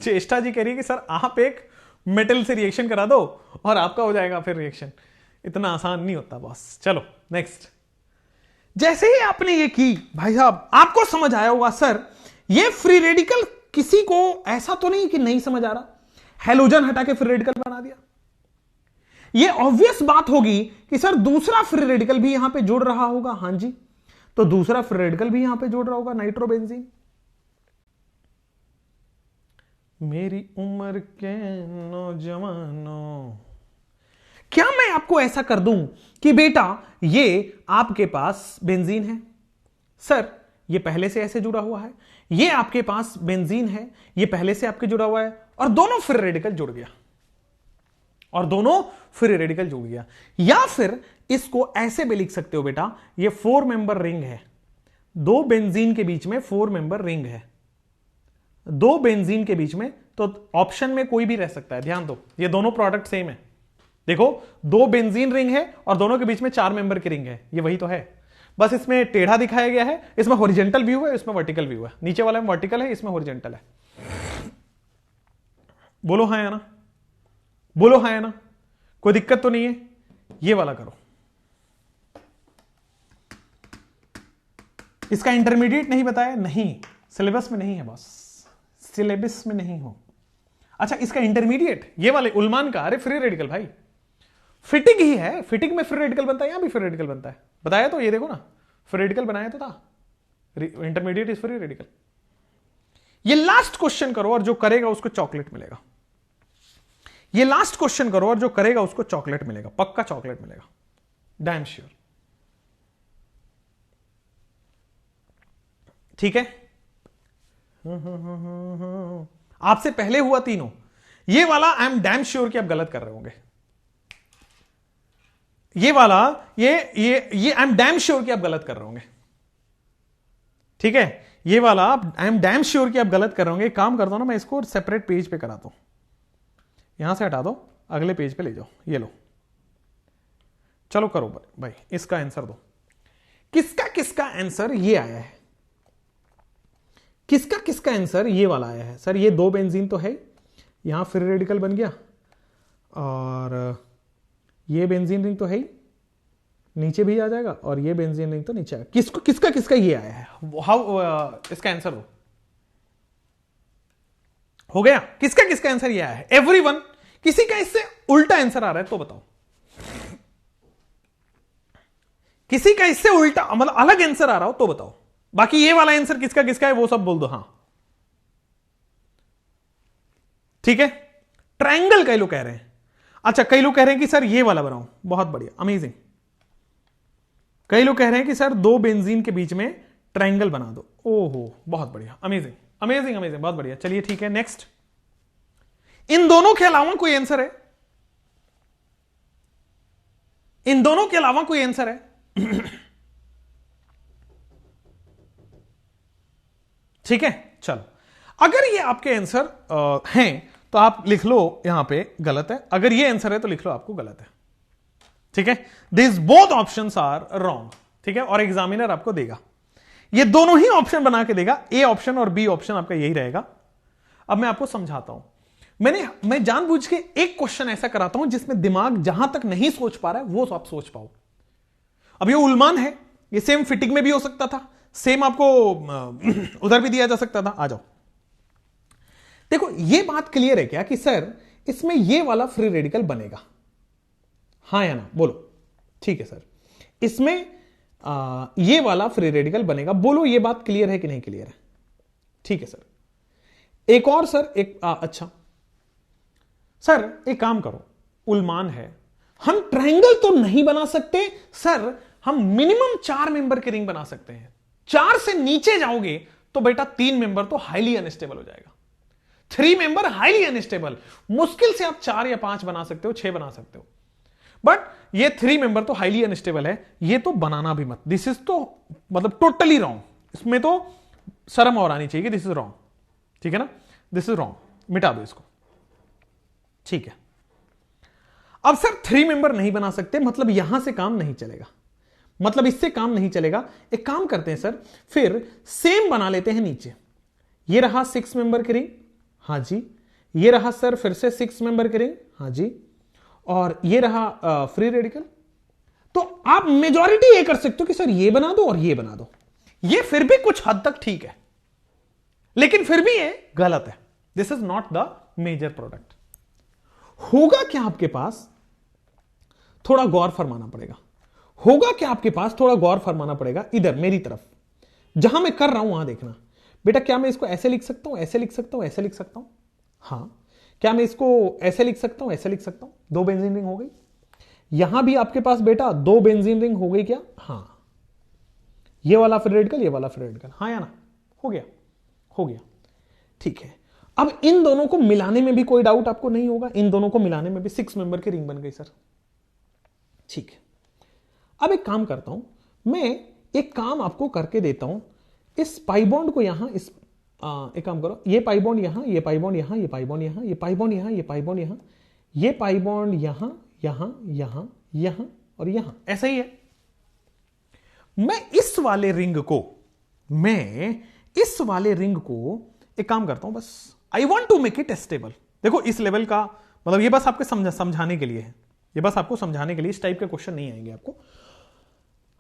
चेष्टा जी कह रही है कि सर आप एक मेटल से रिएक्शन करा दो और आपका हो जाएगा फिर रिएक्शन। इतना आसान नहीं होता बॉस। चलो नेक्स्ट। जैसे ही आपने ये की भाई साहब, आपको समझ आया होगा सर ये फ्री रेडिकल, किसी को ऐसा तो नहीं कि नहीं समझ आ रहा, हेलोजन हटा के फ्री रेडिकल बना दिया। ये ऑब्वियस बात होगी कि सर दूसरा फ्री रेडिकल भी यहां पे जुड़ रहा होगा। हां जी, तो दूसरा फ्री रेडिकल भी यहां पे जुड़ रहा होगा, नाइट्रोबेंजीन। मेरी उम्र के नौजवानों, क्या मैं आपको ऐसा कर दूं कि बेटा ये आपके पास बेंजीन है, सर ये पहले से ऐसे जुड़ा हुआ है, ये आपके पास बेंजीन है, ये पहले से आपके जुड़ा हुआ है, और दोनों फ्री रेडिकल जुड़ गया, और दोनों फ्री रेडिकल जुड़ गया। या फिर इसको ऐसे भी लिख सकते हो बेटा, ये 4 मेंबर रिंग है, दो बेंजीन के बीच में 4 मेंबर रिंग है, दो बेंजीन के बीच में। तो ऑप्शन में कोई भी रह सकता है, ध्यान दो, ये दोनों प्रोडक्ट सेम है। देखो दो बेंजीन रिंग है और दोनों के बीच में 4 मेंबर की रिंग है, ये वही तो है, बस इसमें टेढ़ा दिखाया गया है। इसमें हॉरिजॉन्टल व्यू है, इसमें वर्टिकल व्यू है। नीचे वाला में वर्टिकल है, इसमें हॉरिजॉन्टल है। बोलो हाँ या ना, बोलो हाँ या ना, कोई दिक्कत तो नहीं है। ये वाला करो, इसका इंटरमीडिएट नहीं बताया, नहीं सिलेबस में नहीं है बॉस, सिलेबस में नहीं हो। अच्छा इसका इंटरमीडिएट, ये वाले उलमान का, अरे फ्री रेडिकल भाई, फिटिंग ही है, फिटिंग में फ्री रेडिकल बनता है, यहां भी फ्री रेडिकल बनता है, बताया तो, ये देखो ना फ्री रेडिकल बनाया तो था, इंटरमीडिएट इज फ्री रेडिकल। ये लास्ट क्वेश्चन करो और जो करेगा उसको चॉकलेट मिलेगा। ये लास्ट क्वेश्चन करो और जो करेगा उसको चॉकलेट मिलेगा, पक्का चॉकलेट मिलेगा, डैम श्योर। ठीक है, आपसे पहले हुआ तीनों। ये वाला आई एम डैम श्योर कि आप गलत कर रहे होंगे। ये वाला ये आई एम डैम श्योर कि आप गलत कर रहे होंगे। ठीक है, ये वाला आई एम डैम श्योर कि आप गलत कर रहे होंगे। काम करता हूं ना मैं, इसको सेपरेट पेज पे कराता हूं, यहां से हटा दो, अगले पेज पे ले जाओ, ये लो। चलो करो भाई, इसका आंसर दो। किसका किसका आंसर ये आया है, किसका किसका आंसर ये वाला आया है। सर ये दो बेंजीन तो है, यहां फ्री रेडिकल बन गया, और ये बेंजीन रिंग तो है ही, नीचे भी आ जाएगा, और ये बेंजीन रिंग तो नीचे आएगा। किसको किसका किसका ये आया है, हाउ इसका आंसर दो। हो गया, किसका किसका आंसर ये आया है, एवरीवन। किसी का इससे उल्टा आंसर आ रहा है तो बताओ, किसी का इससे उल्टा मतलब अलग आंसर आ रहा हो तो बताओ। बाकी ये वाला आंसर किसका किसका है वो सब बोल दो। हां ठीक है, ट्रायंगल कई लोग कह रहे हैं। अच्छा कई लोग कह रहे हैं कि सर ये वाला बनाओ, बहुत बढ़िया, अमेजिंग। कई लोग कह रहे हैं कि सर दो बेंजीन के बीच में ट्रायंगल बना दो। ओहो बहुत बढ़िया, अमेजिंग अमेजिंग अमेजिंग, बहुत बढ़िया। चलिए ठीक है, नेक्स्ट। इन दोनों के अलावा कोई आंसर है, इन दोनों के अलावा कोई आंसर है? ठीक है, चलो अगर ये आपके आंसर हैं तो आप लिख लो यहां पे गलत है, अगर ये आंसर है तो लिख लो आपको गलत है। ठीक है, this both options are wrong. ठीक है, और एग्जामिनर आपको देगा, ये दोनों ही ऑप्शन बना के देगा, ए ऑप्शन और बी ऑप्शन आपका यही रहेगा। अब मैं आपको समझाता हूं, मैं जानबूझ के एक क्वेश्चन ऐसा कराता हूं जिसमें दिमाग जहां तक नहीं सोच पा रहा है वो आप सोच पाओ। अब ये उलमान है, ये सेम फिटिंग में भी हो सकता था, सेम आपको उधर भी दिया जा सकता था। आ जाओ, देखो ये बात क्लियर है क्या कि सर इसमें ये वाला फ्री रेडिकल बनेगा, हां या ना, बोलो। ठीक है सर, इसमें ये वाला फ्री रेडिकल बनेगा, बोलो ये बात क्लियर है कि नहीं क्लियर है? ठीक है सर, एक और सर, एक अच्छा सर एक काम करो, उलमान है, हम ट्रायंगल तो नहीं बना सकते सर, हम मिनिमम 4 मेंबर की रिंग बना सकते हैं। 4 से नीचे जाओगे तो बेटा 3 मेंबर तो हाईली अनस्टेबल हो जाएगा, 3 मेंबर हाईली अनस्टेबल। मुश्किल से आप 4 या 5 बना सकते हो, 6 बना सकते हो। बट ये 3 मेंबर तो हाईली अनस्टेबल है, ये तो बनाना भी मत, दिस इज तो मतलब टोटली रॉन्ग, इसमें तो शर्म और आनी चाहिए, दिस इज रॉन्ग, ठीक है ना, दिस इज रॉन्ग, मिटा दो इसको, ठीक है। अब सर 3 मेंबर नहीं बना सकते, मतलब यहां से काम नहीं चलेगा, मतलब इससे काम नहीं चलेगा। एक काम करते हैं सर, फिर सेम बना लेते हैं नीचे, ये रहा 6 मेंबर की रिंग, हां जी, ये रहा सर फिर से 6 मेंबर की रिंग, हां जी, और ये रहा फ्री रेडिकल। तो आप मेजॉरिटी ये कर सकते हो कि सर ये बना दो और ये बना दो, ये फिर भी कुछ हद तक ठीक है, लेकिन फिर भी ये गलत है, this is not the major product. होगा क्या आपके पास, थोड़ा गौर फरमाना पड़ेगा, होगा क्या आपके पास, थोड़ा गौर फरमाना पड़ेगा, इधर मेरी तरफ जहां मैं कर रहा हूं वहां देखना। बेटा क्या मैं इसको ऐसे लिख सकता हूं, ऐसे लिख सकता हूं, ऐसे लिख सकता हूं, हां। क्या मैं इसको ऐसे लिख सकता हूं, ऐसे लिख सकता हूं, 2 बेंजीन रिंग हो गई। यहां भी आपके पास बेटा 2 बेंजीन रिंग हो गई क्या, हां। ये वाला फ्री रेडिकल, ये वाला फ्री रेडिकल, हां या ना, हो गया, हो गया, ठीक है। अब इन दोनों को मिलाने में भी कोई डाउट आपको नहीं होगा, इन दोनों को मिलाने में भी 6 मेंबर की रिंग बन गई सर, ठीक है। अब एक काम करता हूं मैं, एक काम आपको करके देता हूं, इस पाई बॉन्ड को यहां, इस एक काम करो, ये पाई बॉन्ड यहां, ये पाई बॉन्ड यहां, ये पाई बॉन्ड यहां, ये पाई बॉन्ड यहां, ये पाई बॉन्ड यहां, ये पाई बॉन्ड यहां, यहां, यहां, यहां और यहां, ऐसा ही है। मैं इस वाले रिंग को, मैं इस वाले रिंग को एक काम करता हूं, बस I want to make it stable. देखो इस लेवल का मतलब, ये बस आपके समझाने के लिए है, ये बस आपको समझाने के लिए, इस टाइप के क्वेश्चन नहीं आएंगे आपको।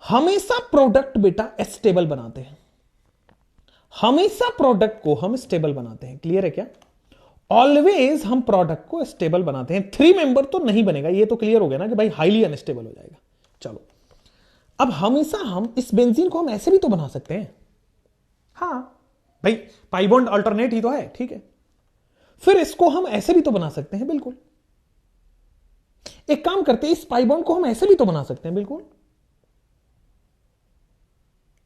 हमेशा प्रोडक्ट बेटा स्टेबल बनाते हैं, हमेशा प्रोडक्ट को हम स्टेबल बनाते हैं, क्लियर है क्या, ऑलवेज हम प्रोडक्ट को स्टेबल बनाते हैं। 3 मेंबर तो नहीं बनेगा, ये तो क्लियर हो गया ना कि भाई हाईली अनस्टेबल हो जाएगा। चलो अब हमेशा हम इस बेंजीन को हम ऐसे भी तो बना सकते हैं, हां भाई पाई बॉन्ड अल्टरनेट ही तो है, ठीक है। फिर इसको हम ऐसे भी तो बना सकते हैं, बिल्कुल। एक काम करते हैं, इस पाई बॉन्ड को हम ऐसे भी तो बना सकते हैं, बिल्कुल।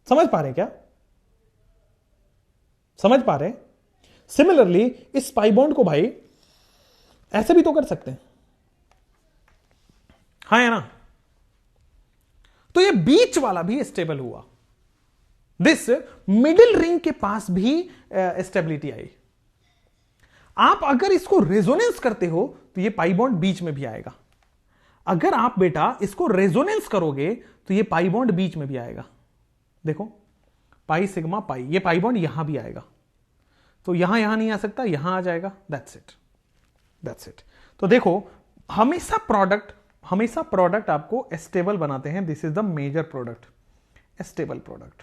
समझ पा रहे हैं क्या, समझ पा रहे हैं। सिमिलरली इस पाई बॉन्ड को भाई ऐसे भी तो कर सकते हैं, हाँ या ना। तो ये बीच वाला भी स्टेबल हुआ, दिस मिडिल रिंग के पास भी स्टेबिलिटी आई। आप अगर इसको रेजोनेंस करते हो तो ये पाई बॉन्ड बीच में भी आएगा, अगर आप बेटा इसको रेजोनेंस करोगे तो ये पाई बॉन्ड बीच में भी आएगा। देखो पाई सिग्मा पाई, ये पाई बॉन्ड यहां भी आएगा, तो यहां नहीं आ सकता, यहां आ जाएगा, दैट्स इट, दैट्स इट। तो देखो हमेशा प्रोडक्ट आपको स्टेबल बनाते हैं, this is the major product, stable product.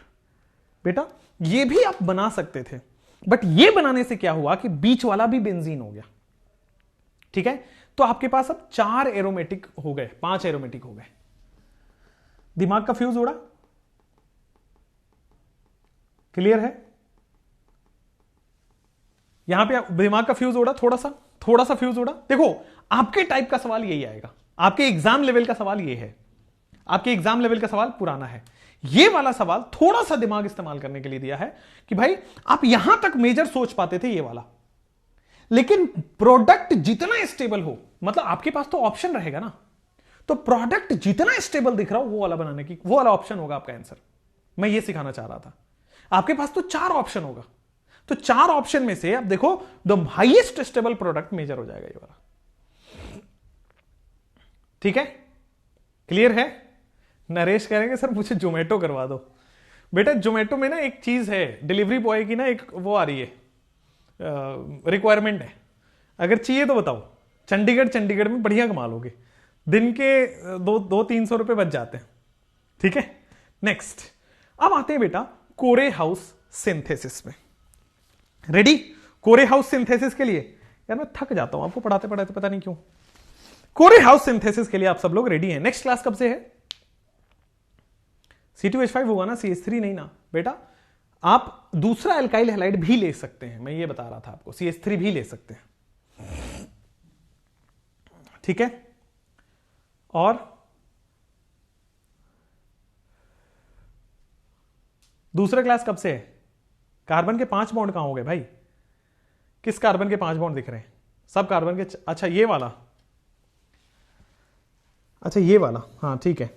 बेटा ये भी आप बना सकते थे, बट ये बनाने से क्या हुआ कि बीच वाला भी बेंजीन हो गया, ठीक है। तो आपके पास अब 4 एरोमेटिक हो गए, 5 एरोमेटिक हो गए। दिमाग का फ्यूज उड़ा, क्लियर है, यहां पे दिमाग का फ्यूज उड़ा, थोड़ा सा फ्यूज उड़ा। देखो आपके टाइप का सवाल यही आएगा, आपके एग्जाम लेवल का सवाल ये है, आपके एग्जाम लेवल का सवाल पुराना है। ये वाला सवाल थोड़ा सा दिमाग इस्तेमाल करने के लिए दिया है कि भाई आप यहां तक मेजर सोच पाते थे ये वाला, लेकिन प्रोडक्ट जितना स्टेबल हो, मतलब आपके पास तो ऑप्शन रहेगा ना, तो प्रोडक्ट जितना स्टेबल दिख रहा हो वो वाला बनाने की, वो वाला ऑप्शन होगा आपका आंसर। मैं ये सिखाना चाह रहा था, आपके पास तो 4 ऑप्शन होगा, तो 4 ऑप्शन में से अब देखो the highest stable product major हो जाएगा ये वाला, ठीक है, क्लियर है। नरेश कहेंगे सर मुझे जोमेटो करवा दो। बेटा जोमेटो में ना एक चीज है, डिलीवरी बॉय की ना एक वो आ रही है, रिक्वायरमेंट है, अगर चाहिए तो बताओ। चंडीगढ़ में बढ़िया कमा लोगे, दिन के 200-300 रुपए बच जाते हैं, ठीक है। नेक्स्ट अब आते हैं बेटा कोरे हाउस सिंथेसिस में। रेडी कोरे हाउस सिंथेसिस के लिए, यार मैं थक जाता हूं आपको पढ़ाते पढ़ाते, पता नहीं क्यों। कोरे हाउस सिंथेसिस के लिए आप सब लोग रेडी हैं। नेक्स्ट क्लास कब से है, C2H5 होगा ना, CH3 नहीं ना बेटा। आप दूसरा एल्काइल हैलाइड भी ले सकते हैं, मैं ये बता रहा था आपको, CH3 भी ले सकते हैं, ठीक है। और दूसरा क्लास कब से है, कार्बन के 5 बॉन्ड कहां हो गए भाई, किस कार्बन के 5 बॉन्ड दिख रहे हैं, सब कार्बन के, अच्छा ये वाला, अच्छा ये वाला, हाँ ठीक है।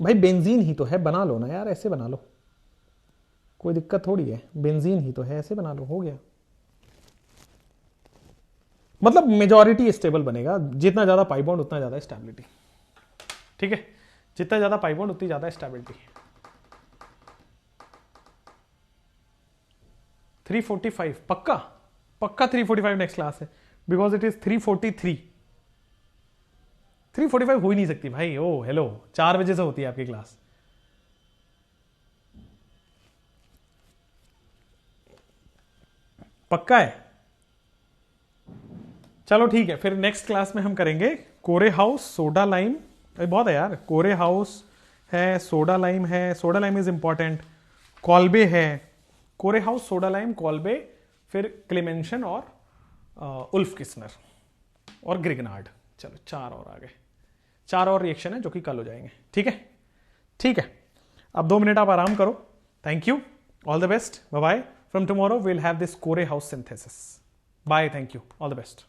भाई बेंजीन ही तो है, बना लो ना यार, ऐसे बना लो, कोई दिक्कत थोड़ी है, बेंजीन ही तो है, ऐसे बना लो, हो गया। मतलब मेजॉरिटी स्टेबल बनेगा, जितना ज्यादा पाई बॉन्ड उतना ज्यादा स्टेबिलिटी, ठीक है, जितना ज्यादा पाई बॉन्ड उतनी ज्यादा स्टेबिलिटी। 345 पक्का, पक्का 345 नेक्स्ट क्लास है, बिकॉज इट इज 343। 345 हो ही नहीं सकती भाई। ओ हेलो, 4 बजे से होती है आपकी क्लास। पक्का है? चलो ठीक है, फिर नेक्स्ट क्लास में हम करेंगे कोरे हाउस, सोडा लाइम। बहुत है यार, कोरे हाउस है, सोडा लाइम है, soda lime is important, Kolbe है, कोरे हाउस, सोडा लाइम, कॉल्बे, फिर क्लेमेंशन और उल्फ किस्नर और ग्रिगनार्ड। चलो 4 और आ गए, 4 और रिएक्शन है जो कि कल हो जाएंगे। ठीक है, ठीक है, अब 2 मिनट आप आराम करो। Thank you, all the best, bye bye. From tomorrow we will have this Corey house synthesis. Bye, thank you, all the best.